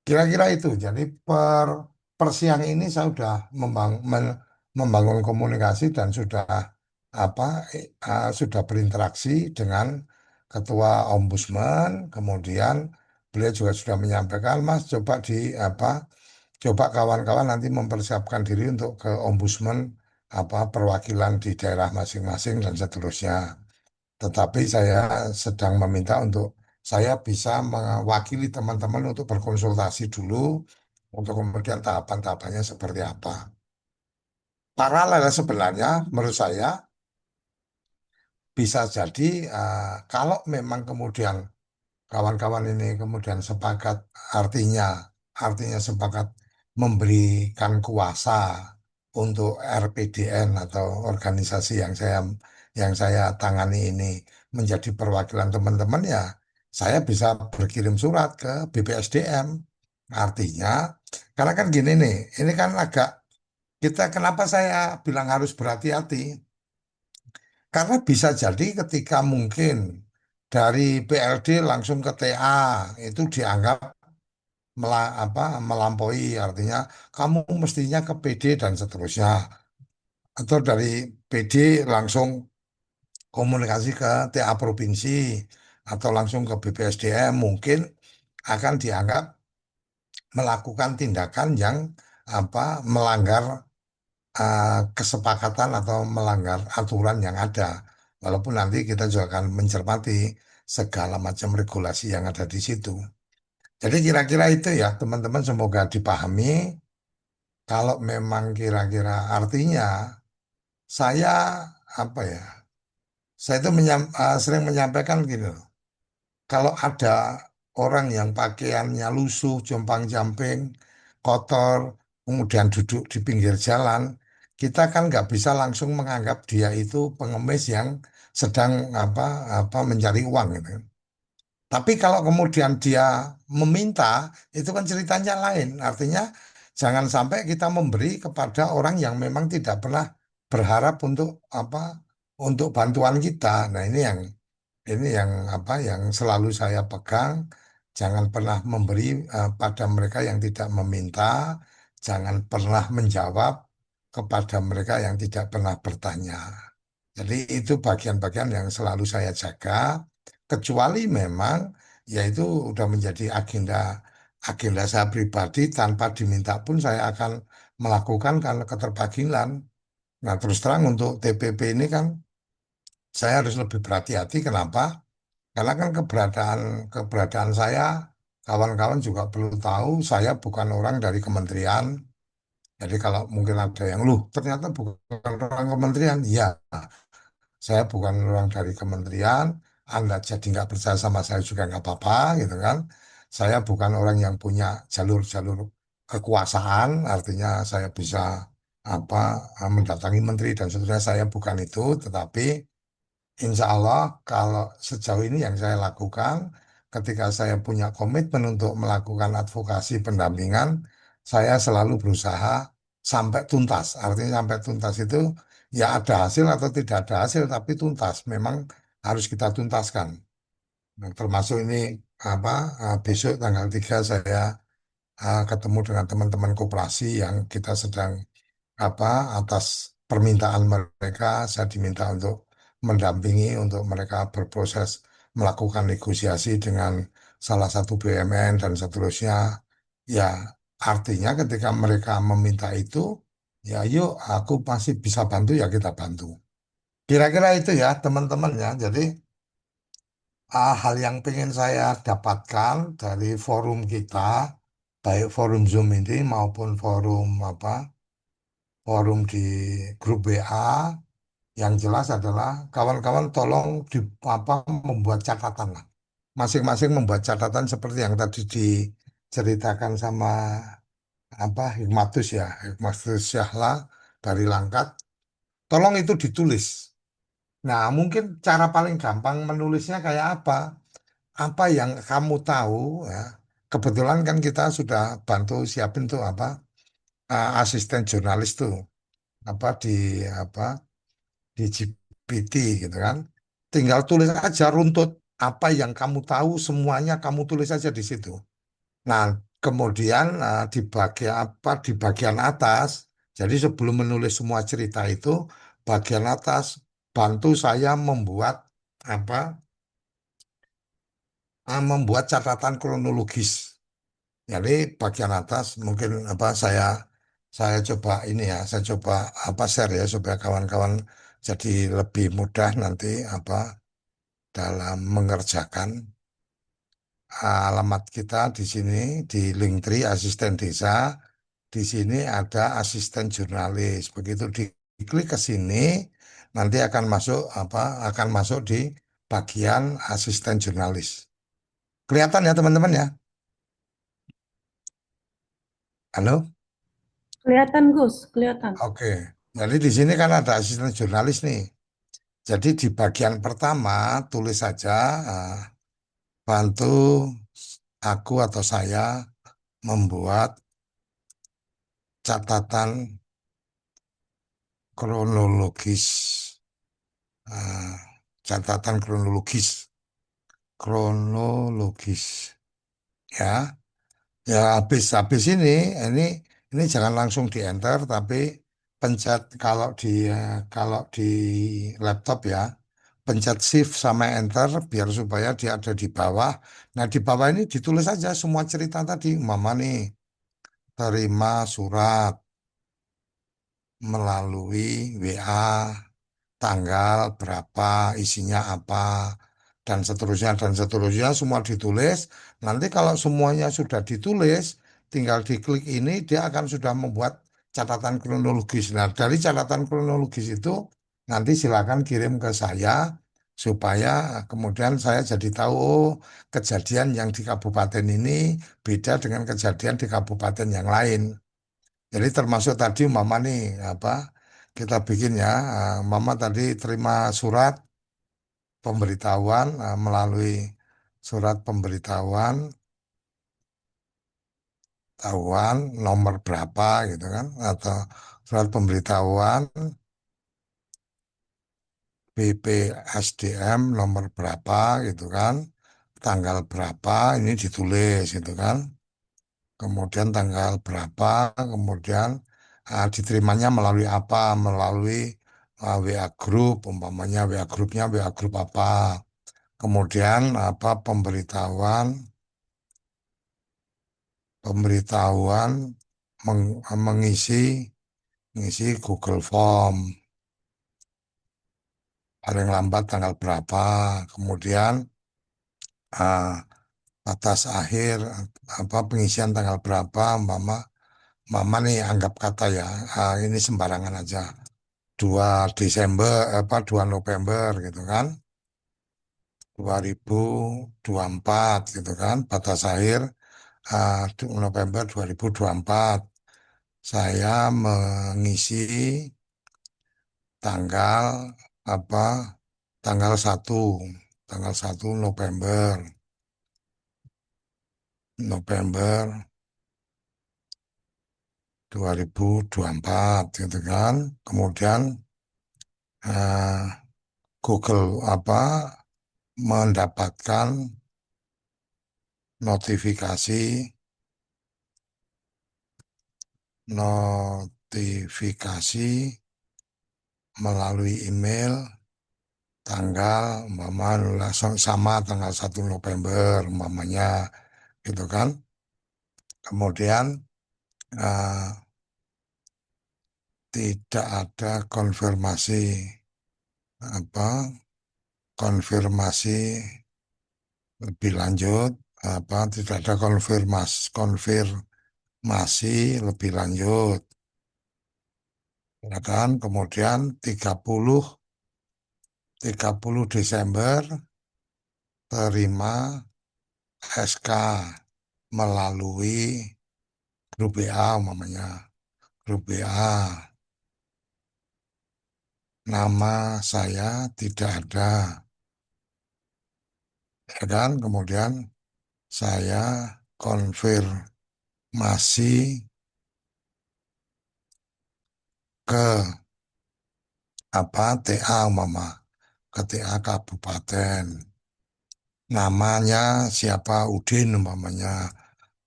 Kira-kira itu. Jadi per siang ini saya sudah membangun komunikasi dan sudah apa sudah berinteraksi dengan Ketua Ombudsman. Kemudian beliau juga sudah menyampaikan, Mas, coba kawan-kawan nanti mempersiapkan diri untuk ke Ombudsman perwakilan di daerah masing-masing dan seterusnya. Tetapi saya sedang meminta untuk saya bisa mewakili teman-teman untuk berkonsultasi dulu untuk kemudian tahapan-tahapannya seperti apa. Paralel sebenarnya menurut saya bisa jadi kalau memang kemudian kawan-kawan ini kemudian sepakat, artinya artinya sepakat memberikan kuasa untuk RPDN atau organisasi yang saya tangani ini menjadi perwakilan teman-teman, ya saya bisa berkirim surat ke BPSDM. Artinya karena kan gini nih, ini kan agak, kita kenapa saya bilang harus berhati-hati, karena bisa jadi ketika mungkin dari PLD langsung ke TA itu dianggap melampaui, artinya kamu mestinya ke PD dan seterusnya. Atau dari PD langsung komunikasi ke TA provinsi atau langsung ke BPSDM, mungkin akan dianggap melakukan tindakan yang melanggar kesepakatan atau melanggar aturan yang ada. Walaupun nanti kita juga akan mencermati segala macam regulasi yang ada di situ. Jadi kira-kira itu ya teman-teman, semoga dipahami. Kalau memang kira-kira artinya saya apa ya? Saya itu sering menyampaikan gini loh. Kalau ada orang yang pakaiannya lusuh, jompang-jamping, kotor, kemudian duduk di pinggir jalan, kita kan nggak bisa langsung menganggap dia itu pengemis yang sedang apa apa mencari uang gitu. Tapi kalau kemudian dia meminta, itu kan ceritanya lain. Artinya jangan sampai kita memberi kepada orang yang memang tidak pernah berharap untuk untuk bantuan kita. Nah, ini yang yang selalu saya pegang. Jangan pernah memberi pada mereka yang tidak meminta, jangan pernah menjawab kepada mereka yang tidak pernah bertanya. Jadi itu bagian-bagian yang selalu saya jaga, kecuali memang yaitu udah menjadi agenda agenda saya pribadi, tanpa diminta pun saya akan melakukan karena keterpanggilan. Nah, terus terang untuk TPP ini kan saya harus lebih berhati-hati. Kenapa? Karena kan keberadaan keberadaan saya, kawan-kawan juga perlu tahu saya bukan orang dari kementerian. Jadi kalau mungkin ada yang, loh ternyata bukan orang kementerian, ya saya bukan orang dari kementerian, Anda jadi nggak percaya sama saya juga nggak apa-apa gitu kan. Saya bukan orang yang punya jalur-jalur kekuasaan, artinya saya bisa apa mendatangi menteri dan seterusnya, saya bukan itu, tetapi insya Allah kalau sejauh ini yang saya lakukan, ketika saya punya komitmen untuk melakukan advokasi pendampingan, saya selalu berusaha sampai tuntas. Artinya sampai tuntas itu ya ada hasil atau tidak ada hasil, tapi tuntas. Memang harus kita tuntaskan. Nah, termasuk ini apa besok tanggal 3 saya ketemu dengan teman-teman koperasi yang kita sedang apa atas permintaan mereka, saya diminta untuk mendampingi untuk mereka berproses melakukan negosiasi dengan salah satu BUMN dan seterusnya. Ya, artinya ketika mereka meminta itu, ya yuk aku masih bisa bantu, ya kita bantu. Kira-kira itu ya teman-teman ya. Jadi hal yang pengen saya dapatkan dari forum kita, baik forum Zoom ini maupun forum di grup WA, yang jelas adalah kawan-kawan tolong membuat catatan lah. Masing-masing membuat catatan seperti yang tadi diceritakan sama Hikmatus Syahla dari Langkat. Tolong itu ditulis. Nah, mungkin cara paling gampang menulisnya kayak apa? Apa yang kamu tahu ya. Kebetulan kan kita sudah bantu siapin tuh asisten jurnalis tuh di apa di GPT gitu kan. Tinggal tulis aja runtut apa yang kamu tahu, semuanya kamu tulis aja di situ. Nah, kemudian di bagian atas, jadi sebelum menulis semua cerita itu, bagian atas bantu saya apa membuat catatan kronologis. Jadi bagian atas mungkin saya coba ini ya, saya coba share ya supaya kawan-kawan jadi lebih mudah nanti dalam mengerjakan alamat kita di sini di Linktree asisten desa. Di sini ada asisten jurnalis. Begitu diklik ke sini, nanti akan masuk apa? Akan masuk di bagian asisten jurnalis. Kelihatan ya teman-teman ya? Halo? Kelihatan Gus, kelihatan. Oke. Jadi di sini kan ada asisten jurnalis nih. Jadi di bagian pertama tulis saja eh, bantu aku atau saya membuat catatan kronologis, eh, catatan kronologis, ya. Ya habis ini jangan langsung di enter tapi pencet kalau di laptop ya pencet shift sama enter biar supaya dia ada di bawah. Nah di bawah ini ditulis aja semua cerita tadi. Mama nih terima surat melalui WA tanggal berapa, isinya apa, dan seterusnya semua ditulis. Nanti kalau semuanya sudah ditulis, tinggal diklik ini, dia akan sudah membuat catatan kronologis. Nah, dari catatan kronologis itu nanti silakan kirim ke saya supaya kemudian saya jadi tahu oh, kejadian yang di kabupaten ini beda dengan kejadian di kabupaten yang lain. Jadi termasuk tadi Mama nih apa kita bikin ya, Mama tadi terima surat pemberitahuan melalui surat pemberitahuan tahuan nomor berapa gitu kan atau surat pemberitahuan BPSDM nomor berapa gitu kan tanggal berapa ini ditulis gitu kan kemudian tanggal berapa kemudian diterimanya melalui apa melalui WA grup umpamanya WA grupnya WA grup apa kemudian apa pemberitahuan mengisi Google Form paling lambat tanggal berapa kemudian ah, batas akhir apa pengisian tanggal berapa mama mama nih anggap kata ya ini sembarangan aja 2 Desember apa 2 November gitu kan 2024 gitu kan batas akhir November 2024 saya mengisi tanggal apa tanggal 1 November 2024 gitu kan kemudian eh, Google apa mendapatkan notifikasi notifikasi melalui email tanggal umpama langsung sama tanggal 1 November umpamanya gitu kan kemudian eh, tidak ada konfirmasi apa konfirmasi lebih lanjut apa tidak ada konfirmasi lebih lanjut ya kan kemudian 30 Desember terima SK melalui grup WA umpamanya grup WA nama saya tidak ada ya kan kemudian saya konfirmasi ke apa TA umpama ke TA kabupaten namanya siapa Udin umpamanya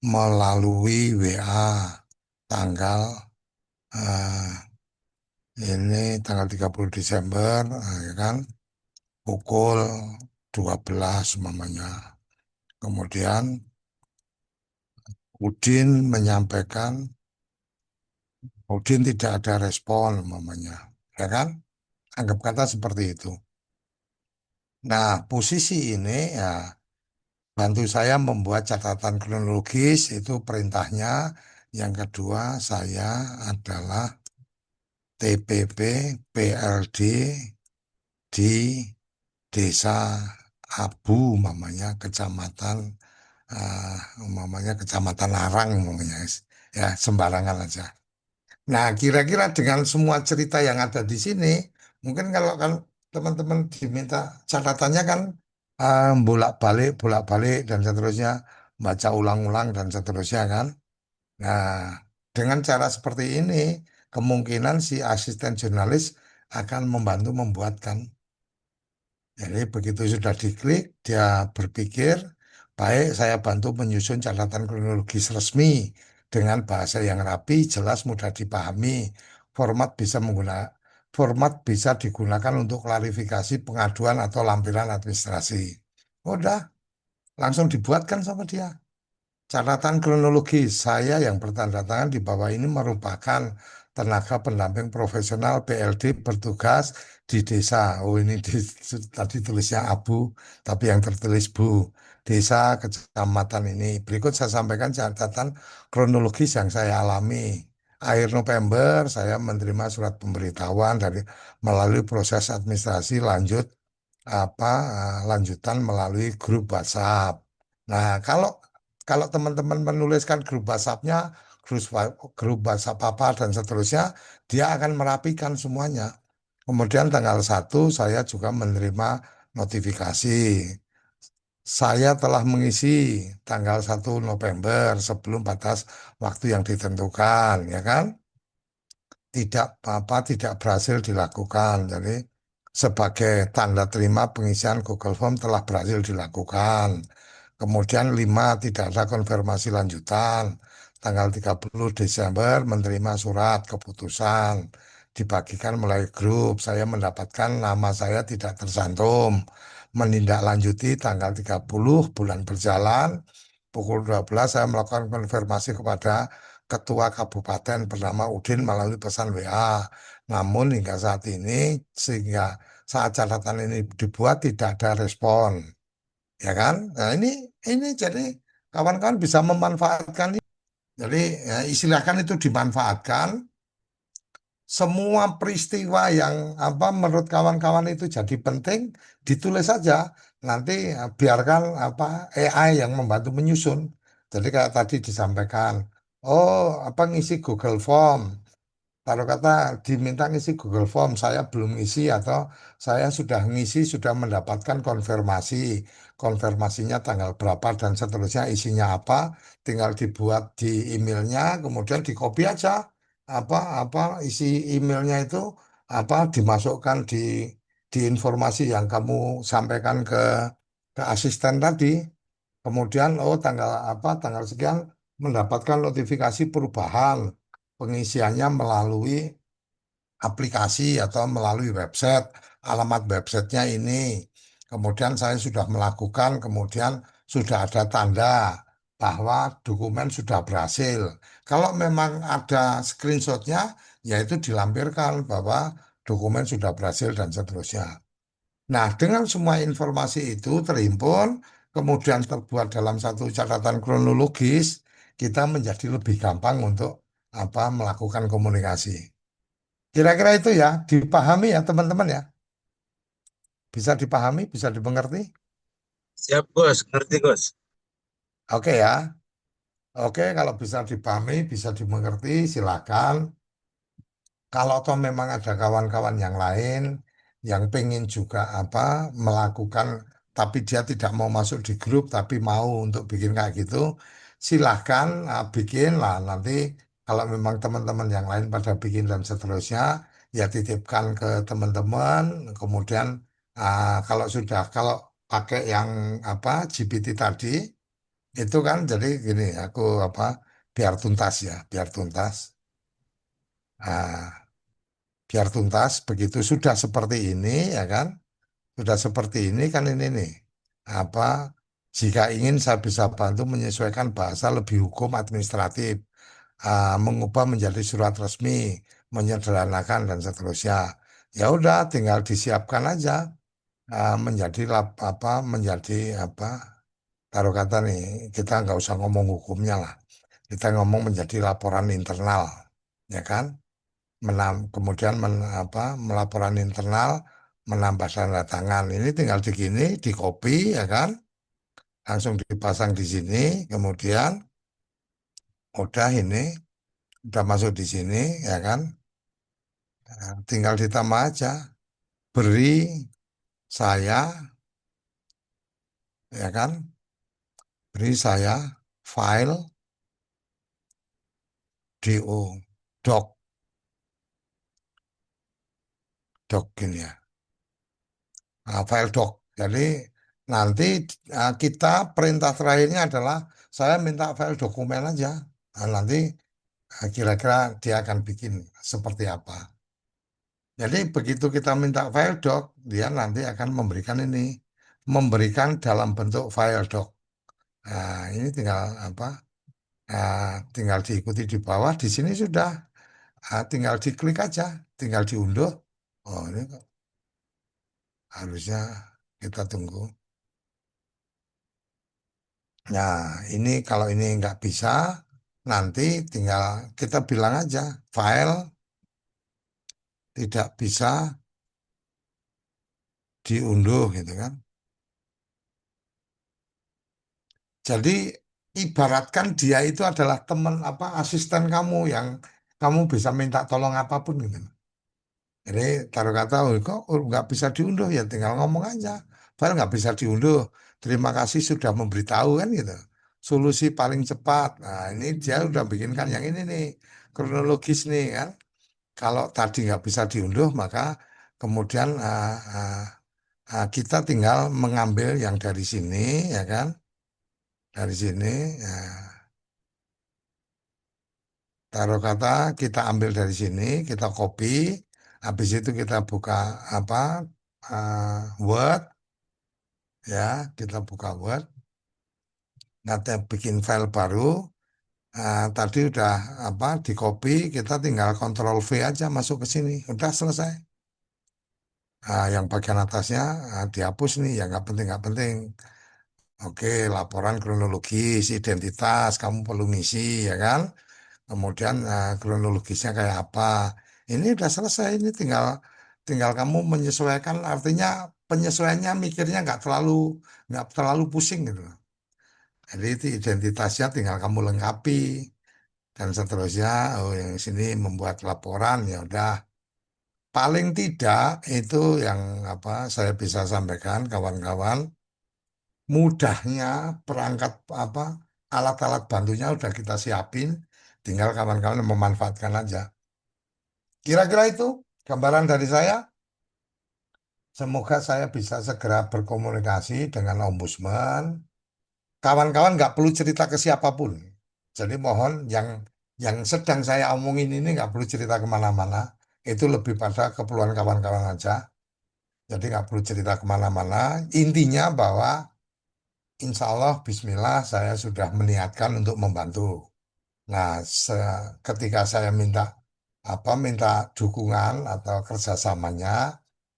melalui WA tanggal eh, ini tanggal 30 Desember ya kan pukul 12 umpamanya kemudian Udin menyampaikan Udin tidak ada respon umpamanya ya kan anggap kata seperti itu. Nah, posisi ini ya bantu saya membuat catatan kronologis itu perintahnya. Yang kedua, saya adalah TPP PLD di Desa Abu, mamanya Kecamatan, Kecamatan Larang, mamanya ya sembarangan aja. Nah, kira-kira dengan semua cerita yang ada di sini, mungkin kalau kan teman-teman diminta catatannya kan bolak-balik dan seterusnya, baca ulang-ulang dan seterusnya kan. Nah, dengan cara seperti ini, kemungkinan si asisten jurnalis akan membantu membuatkan. Jadi begitu sudah diklik, dia berpikir, baik saya bantu menyusun catatan kronologis resmi dengan bahasa yang rapi, jelas, mudah dipahami. Format bisa menggunakan Format bisa digunakan untuk klarifikasi pengaduan atau lampiran administrasi. Udah, langsung dibuatkan sama dia. Catatan kronologi saya yang bertanda tangan di bawah ini merupakan tenaga pendamping profesional PLD bertugas di desa. Oh ini tadi tulisnya Abu, tapi yang tertulis Bu. Desa kecamatan ini. Berikut saya sampaikan catatan kronologis yang saya alami. Akhir November saya menerima surat pemberitahuan dari melalui proses administrasi apa lanjutan melalui grup WhatsApp. Nah, kalau kalau teman-teman menuliskan grup WhatsApp-nya, grup WhatsApp apa dan seterusnya, dia akan merapikan semuanya. Kemudian tanggal 1 saya juga menerima notifikasi. Saya telah mengisi tanggal 1 November sebelum batas waktu yang ditentukan, ya kan? Tidak berhasil dilakukan. Jadi sebagai tanda terima pengisian Google Form telah berhasil dilakukan. Kemudian 5 tidak ada konfirmasi lanjutan. Tanggal 30 Desember menerima surat keputusan dibagikan melalui grup. Saya mendapatkan nama saya tidak tersantum. Menindaklanjuti tanggal 30 bulan berjalan pukul 12 saya melakukan konfirmasi kepada ketua kabupaten bernama Udin melalui pesan WA. Namun hingga saat ini, sehingga saat catatan ini dibuat tidak ada respon, ya kan? Nah ini jadi kawan-kawan bisa memanfaatkan ini. Jadi ya, istilahkan itu dimanfaatkan. Semua peristiwa yang apa menurut kawan-kawan itu jadi penting ditulis saja. Nanti biarkan apa AI yang membantu menyusun. Jadi kayak tadi disampaikan, oh apa ngisi Google Form. Taruh kata diminta ngisi Google Form, saya belum ngisi atau saya sudah ngisi, sudah mendapatkan konfirmasi. Konfirmasinya tanggal berapa dan seterusnya isinya apa, tinggal dibuat di emailnya, kemudian di copy aja apa isi emailnya itu apa dimasukkan di informasi yang kamu sampaikan ke asisten tadi. Kemudian oh tanggal sekian mendapatkan notifikasi perubahan pengisiannya melalui aplikasi atau melalui website. Alamat websitenya ini. Kemudian saya sudah melakukan, kemudian sudah ada tanda bahwa dokumen sudah berhasil. Kalau memang ada screenshotnya, yaitu dilampirkan bahwa dokumen sudah berhasil dan seterusnya. Nah, dengan semua informasi itu terhimpun, kemudian terbuat dalam satu catatan kronologis, kita menjadi lebih gampang untuk apa melakukan komunikasi. Kira-kira itu ya, dipahami ya teman-teman ya. Bisa dipahami, bisa dimengerti. Siap, Gus. Ngerti, Gus. Oke ya. Oke, kalau bisa dipahami, bisa dimengerti, silakan. Kalau toh memang ada kawan-kawan yang lain yang pengen juga apa melakukan, tapi dia tidak mau masuk di grup, tapi mau untuk bikin kayak gitu, silahkan bikin lah. Nanti kalau memang teman-teman yang lain pada bikin dan seterusnya, ya titipkan ke teman-teman. Kemudian kalau pakai yang apa GPT tadi, itu kan jadi gini, aku apa biar tuntas ya, biar tuntas. Ah, biar tuntas begitu sudah seperti ini ya kan sudah seperti ini kan ini nih apa jika ingin saya bisa bantu menyesuaikan bahasa lebih hukum administratif mengubah menjadi surat resmi menyederhanakan dan seterusnya ya udah tinggal disiapkan aja menjadi menjadi apa taruh kata nih, kita nggak usah ngomong hukumnya lah, kita ngomong menjadi laporan internal, ya kan? Kemudian melaporan internal, menambah tanda tangan. Ini tinggal digini, di copy, ya kan? Langsung dipasang di sini, kemudian udah ini, udah masuk di sini, ya kan? Nah, tinggal ditambah aja, beri saya, ya kan? Beri saya file do, doc gini ya. Nah, file doc. Jadi nanti kita perintah terakhirnya adalah saya minta file dokumen aja. Nah, nanti kira-kira dia akan bikin seperti apa. Jadi begitu kita minta file doc, dia nanti akan memberikan ini, memberikan dalam bentuk file doc. Nah, ini tinggal apa? Nah, tinggal diikuti di bawah. Di sini sudah, tinggal diklik aja, tinggal diunduh. Oh, ini harusnya kita tunggu. Nah, ini kalau ini nggak bisa, nanti tinggal kita bilang aja, file tidak bisa diunduh gitu kan. Jadi ibaratkan dia itu adalah teman asisten kamu yang kamu bisa minta tolong apapun gitu. Jadi taruh kata, oh, kok nggak bisa diunduh ya tinggal ngomong aja. File nggak bisa diunduh. Terima kasih sudah memberitahu kan gitu. Solusi paling cepat. Nah ini dia udah bikinkan yang ini nih kronologis nih kan. Kalau tadi nggak bisa diunduh maka kemudian kita tinggal mengambil yang dari sini ya kan. Dari sini. Ya. Taruh kata kita ambil dari sini, kita copy, habis itu kita buka apa Word, ya kita buka Word, nanti bikin file baru. Tadi udah di copy, kita tinggal Ctrl V aja masuk ke sini, udah selesai. Yang bagian atasnya dihapus nih, yang nggak penting. Oke, laporan kronologis, identitas, kamu perlu ngisi, ya kan? Kemudian kronologisnya kayak apa. Ini udah selesai, ini tinggal tinggal kamu menyesuaikan, artinya penyesuaiannya mikirnya nggak terlalu pusing gitu. Jadi itu identitasnya tinggal kamu lengkapi dan seterusnya. Oh yang sini membuat laporan ya udah. Paling tidak itu yang saya bisa sampaikan kawan-kawan. Mudahnya perangkat alat-alat bantunya udah kita siapin, tinggal kawan-kawan memanfaatkan aja. Kira-kira itu gambaran dari saya. Semoga saya bisa segera berkomunikasi dengan Ombudsman. Kawan-kawan nggak perlu cerita ke siapapun. Jadi mohon yang sedang saya omongin ini nggak perlu cerita kemana-mana. Itu lebih pada keperluan kawan-kawan aja. Jadi nggak perlu cerita kemana-mana. Intinya bahwa insya Allah, Bismillah, saya sudah meniatkan untuk membantu. Nah, ketika saya minta dukungan atau kerjasamanya,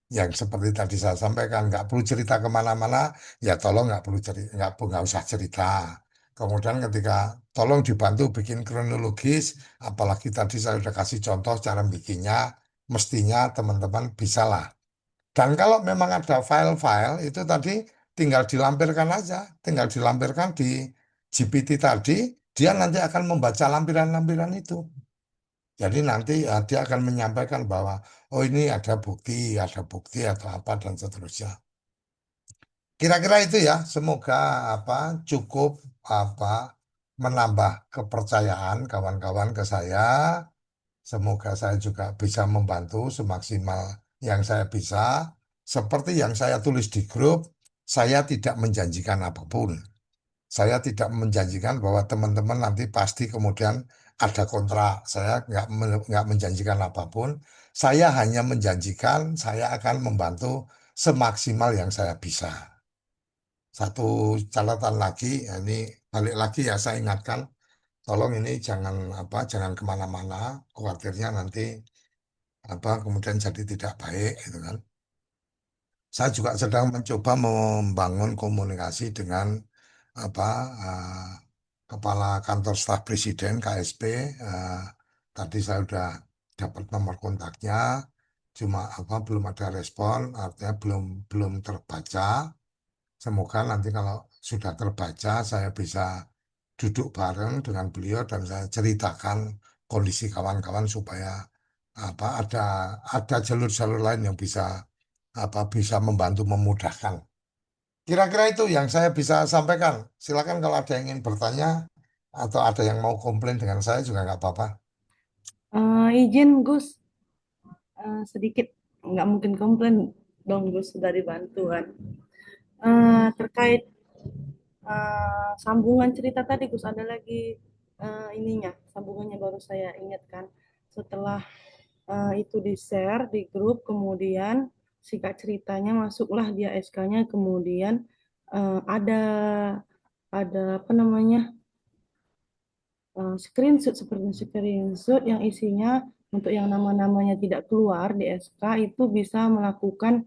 yang seperti tadi saya sampaikan, nggak perlu cerita kemana-mana, ya tolong nggak usah cerita. Kemudian ketika tolong dibantu bikin kronologis, apalagi tadi saya sudah kasih contoh cara bikinnya, mestinya teman-teman bisa lah. Dan kalau memang ada file-file itu tadi tinggal dilampirkan aja, tinggal dilampirkan di GPT tadi, dia nanti akan membaca lampiran-lampiran itu. Jadi nanti dia akan menyampaikan bahwa oh ini ada bukti atau apa dan seterusnya. Kira-kira itu ya, semoga cukup apa menambah kepercayaan kawan-kawan ke saya. Semoga saya juga bisa membantu semaksimal yang saya bisa. Seperti yang saya tulis di grup, saya tidak menjanjikan apapun. Saya tidak menjanjikan bahwa teman-teman nanti pasti kemudian ada kontrak. Saya nggak menjanjikan apapun. Saya hanya menjanjikan saya akan membantu semaksimal yang saya bisa. Satu catatan lagi, ya ini balik lagi ya saya ingatkan, tolong ini jangan kemana-mana. Khawatirnya nanti kemudian jadi tidak baik, gitu kan. Saya juga sedang mencoba membangun komunikasi dengan apa Kepala Kantor Staf Presiden KSP. Tadi saya sudah dapat nomor kontaknya, cuma belum ada respon, artinya belum belum terbaca. Semoga nanti kalau sudah terbaca, saya bisa duduk bareng dengan beliau dan saya ceritakan kondisi kawan-kawan supaya ada jalur-jalur lain yang bisa membantu memudahkan. Kira-kira itu yang saya bisa sampaikan. Silakan kalau ada yang ingin bertanya atau ada yang mau komplain dengan saya juga nggak apa-apa. Izin Gus, sedikit nggak mungkin komplain dong Gus sudah dibantu kan. Terkait sambungan cerita tadi Gus ada lagi ininya sambungannya baru saya ingatkan setelah itu di share di grup kemudian singkat ceritanya masuklah dia SK-nya kemudian ada apa namanya screenshot seperti screenshot yang isinya untuk yang nama-namanya tidak keluar di SK itu bisa melakukan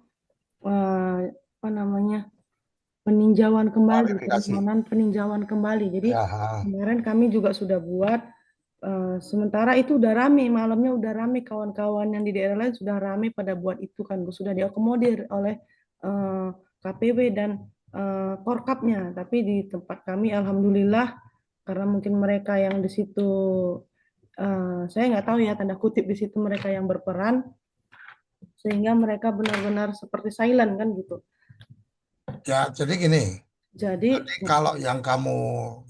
apa namanya peninjauan kembali, Klarifikasi. permohonan peninjauan kembali. Jadi Ya, kemarin kami juga sudah buat, sementara itu udah rame, malamnya udah rame, kawan-kawan yang di daerah lain sudah rame pada buat itu kan, sudah diakomodir oleh KPW dan Korkapnya. Tapi di tempat kami, alhamdulillah, karena mungkin mereka yang di situ, saya nggak tahu ya tanda kutip di situ mereka yang berperan, sehingga mereka benar-benar seperti silent kan gitu. ya jadi gini. Jadi Jadi kalau yang kamu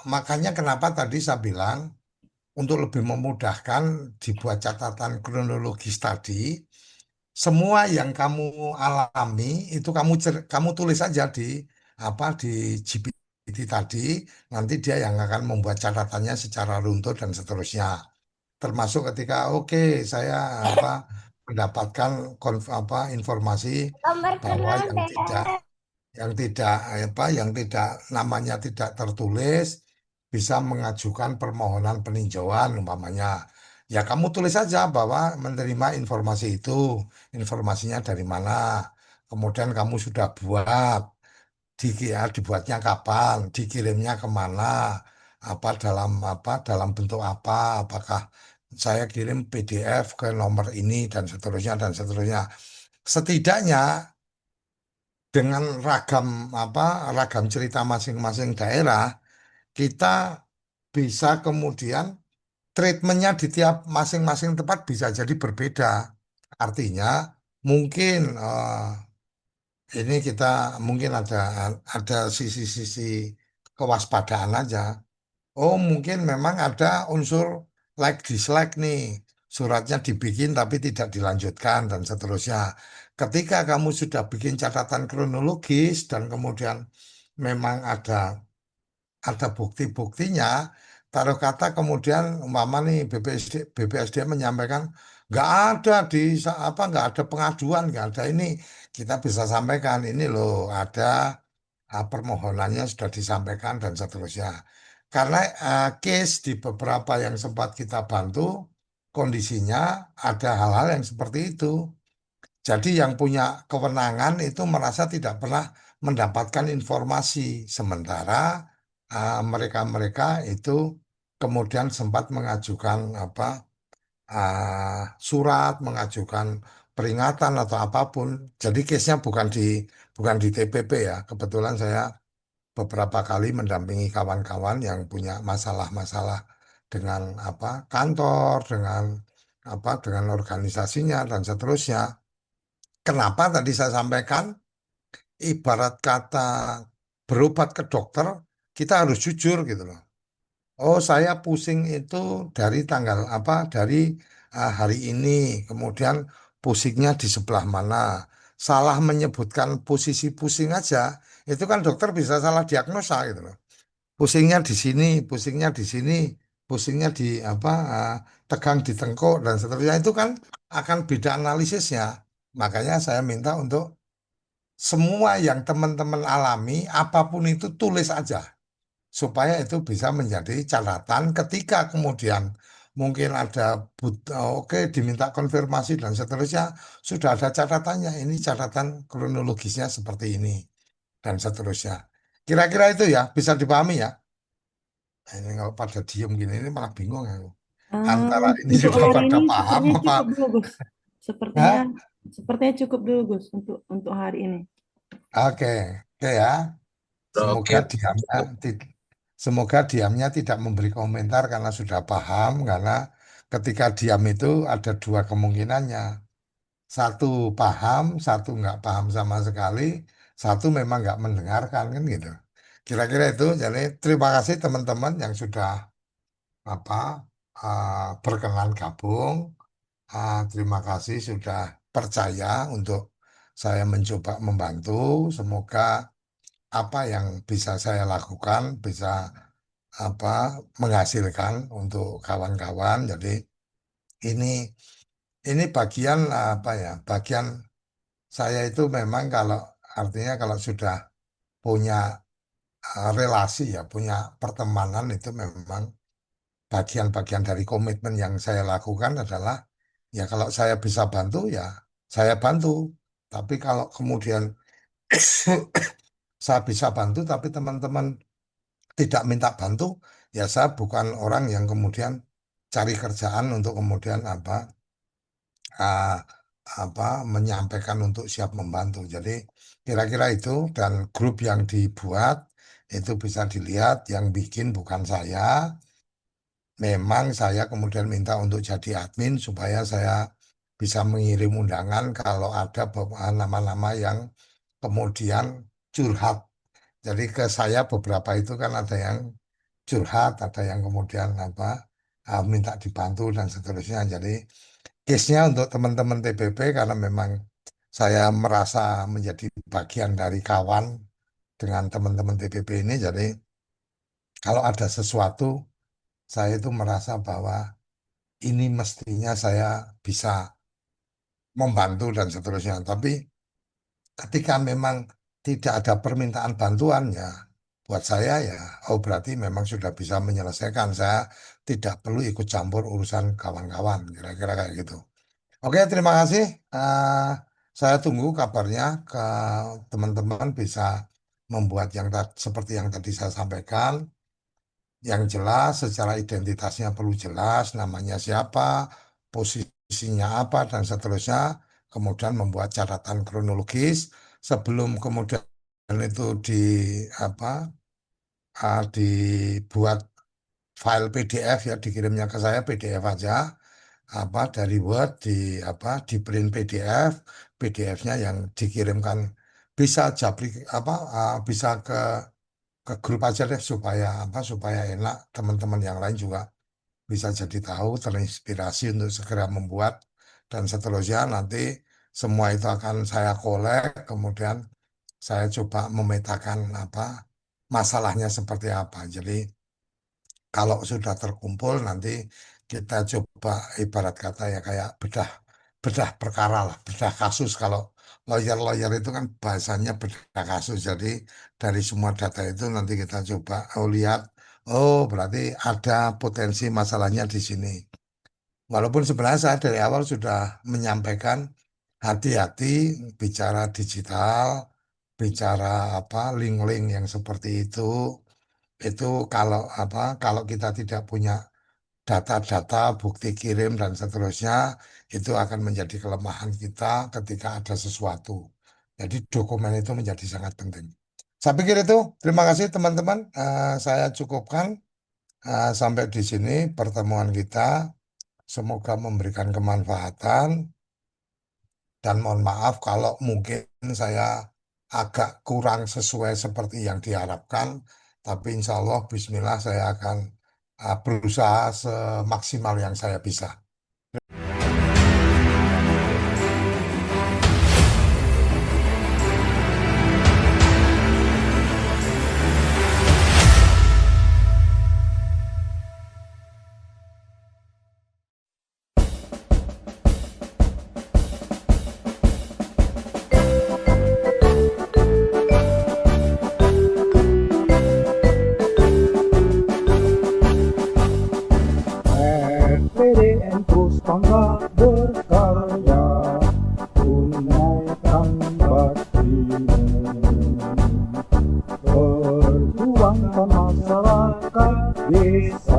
makanya kenapa tadi saya bilang untuk lebih memudahkan dibuat catatan kronologis tadi, semua yang kamu alami itu kamu tulis aja di GPT tadi, nanti dia yang akan membuat catatannya secara runtut dan seterusnya. Termasuk ketika oke saya apa mendapatkan informasi bahwa yang tidak namanya tidak tertulis bisa mengajukan permohonan peninjauan umpamanya. Ya kamu tulis saja bahwa menerima informasi itu, informasinya dari mana. Kemudian kamu sudah buat, dibuatnya kapan, dikirimnya kemana, dalam bentuk apa, apakah saya kirim PDF ke nomor ini dan seterusnya dan seterusnya. Setidaknya dengan ragam cerita masing-masing daerah, kita bisa kemudian treatmentnya di tiap masing-masing tempat bisa jadi berbeda. Artinya mungkin ini kita mungkin ada sisi-sisi kewaspadaan aja. Oh, mungkin memang ada unsur like dislike nih. Suratnya dibikin tapi tidak dilanjutkan dan seterusnya. Ketika kamu sudah bikin catatan kronologis dan kemudian memang ada bukti-buktinya, taruh kata kemudian umpama nih BPSD menyampaikan nggak ada pengaduan, nggak ada ini, kita bisa sampaikan ini loh ada permohonannya sudah disampaikan dan seterusnya. Karena case di beberapa yang sempat kita bantu, kondisinya ada hal-hal yang seperti itu. Jadi yang punya kewenangan itu merasa tidak pernah mendapatkan informasi, sementara mereka-mereka itu kemudian sempat mengajukan surat, mengajukan peringatan atau apapun. Jadi case-nya bukan di TPP ya. Kebetulan saya beberapa kali mendampingi kawan-kawan yang punya masalah-masalah dengan kantor, dengan organisasinya dan seterusnya. Kenapa tadi saya sampaikan ibarat kata berobat ke dokter, kita harus jujur gitu loh. Oh, saya pusing itu dari tanggal dari hari ini, kemudian pusingnya di sebelah mana. Salah menyebutkan posisi pusing aja, itu kan dokter bisa salah diagnosa gitu loh. Pusingnya di sini, pusingnya di sini, pusingnya di tegang di tengkuk dan seterusnya itu kan akan beda analisisnya. Makanya saya minta untuk semua yang teman-teman alami, apapun itu tulis aja supaya itu bisa menjadi catatan ketika kemudian mungkin ada oke diminta konfirmasi dan seterusnya, sudah ada catatannya. Ini catatan kronologisnya seperti ini dan seterusnya. Kira-kira itu ya bisa dipahami ya. Nah, ini kalau pada diem gini ini malah bingung aku. Antara ini Untuk sudah hari pada ini paham sepertinya apa? cukup dulu, Gus. Sepertinya Hah? sepertinya cukup dulu, Gus, untuk hari ini. Oke, oke ya. Semoga Oke, diamnya semoga diamnya tidak memberi komentar karena sudah paham, karena ketika diam itu ada dua kemungkinannya. Satu paham, satu nggak paham sama sekali, satu memang nggak mendengarkan kan gitu. Kira-kira itu. Jadi terima kasih teman-teman yang sudah apa berkenan gabung. Terima kasih sudah percaya untuk saya mencoba membantu. Semoga apa yang bisa saya lakukan bisa apa menghasilkan untuk kawan-kawan. Jadi ini ini bagian apa ya? Bagian saya itu memang kalau artinya kalau sudah punya relasi ya, punya pertemanan itu memang bagian-bagian dari komitmen yang saya lakukan adalah ya kalau saya bisa bantu ya saya bantu. Tapi kalau kemudian saya bisa bantu tapi teman-teman tidak minta bantu, ya saya bukan orang yang kemudian cari kerjaan untuk kemudian ah, apa menyampaikan untuk siap membantu. Jadi kira-kira itu dan grup yang dibuat itu bisa dilihat yang bikin bukan saya. Memang saya kemudian minta untuk jadi admin supaya saya bisa mengirim undangan kalau ada nama-nama yang kemudian curhat. Jadi ke saya beberapa itu kan ada yang curhat, ada yang kemudian minta dibantu dan seterusnya. Jadi case-nya untuk teman-teman TPP karena memang saya merasa menjadi bagian dari kawan dengan teman-teman TPP ini. Jadi kalau ada sesuatu, saya itu merasa bahwa ini mestinya saya bisa membantu dan seterusnya. Tapi ketika memang tidak ada permintaan bantuan ya buat saya ya, oh berarti memang sudah bisa menyelesaikan. Saya tidak perlu ikut campur urusan kawan-kawan, kira-kira kayak gitu. Oke, terima kasih. Saya tunggu kabarnya ke teman-teman bisa membuat yang seperti yang tadi saya sampaikan. Yang jelas secara identitasnya perlu jelas, namanya siapa, posisinya apa, dan seterusnya. Kemudian membuat catatan kronologis sebelum kemudian itu apa, dibuat file PDF ya, dikirimnya ke saya PDF aja, dari Word di print PDF, PDF-nya yang dikirimkan bisa bisa ke grup aja deh supaya enak teman-teman yang lain juga bisa jadi tahu terinspirasi untuk segera membuat dan seterusnya nanti semua itu akan saya kolek kemudian saya coba memetakan masalahnya seperti apa. Jadi kalau sudah terkumpul nanti kita coba ibarat kata ya kayak bedah bedah perkara lah, bedah kasus. Kalau lawyer-lawyer itu kan bahasanya bedah kasus. Jadi dari semua data itu nanti kita coba lihat, oh berarti ada potensi masalahnya di sini. Walaupun sebenarnya saya dari awal sudah menyampaikan hati-hati bicara digital, bicara link-link yang seperti itu kalau kita tidak punya data-data, bukti kirim dan seterusnya, itu akan menjadi kelemahan kita ketika ada sesuatu. Jadi dokumen itu menjadi sangat penting. Saya pikir itu. Terima kasih teman-teman. Saya cukupkan sampai di sini pertemuan kita. Semoga memberikan kemanfaatan dan mohon maaf kalau mungkin saya agak kurang sesuai seperti yang diharapkan. Tapi insya Allah, Bismillah, saya akan berusaha semaksimal yang saya bisa. Yes.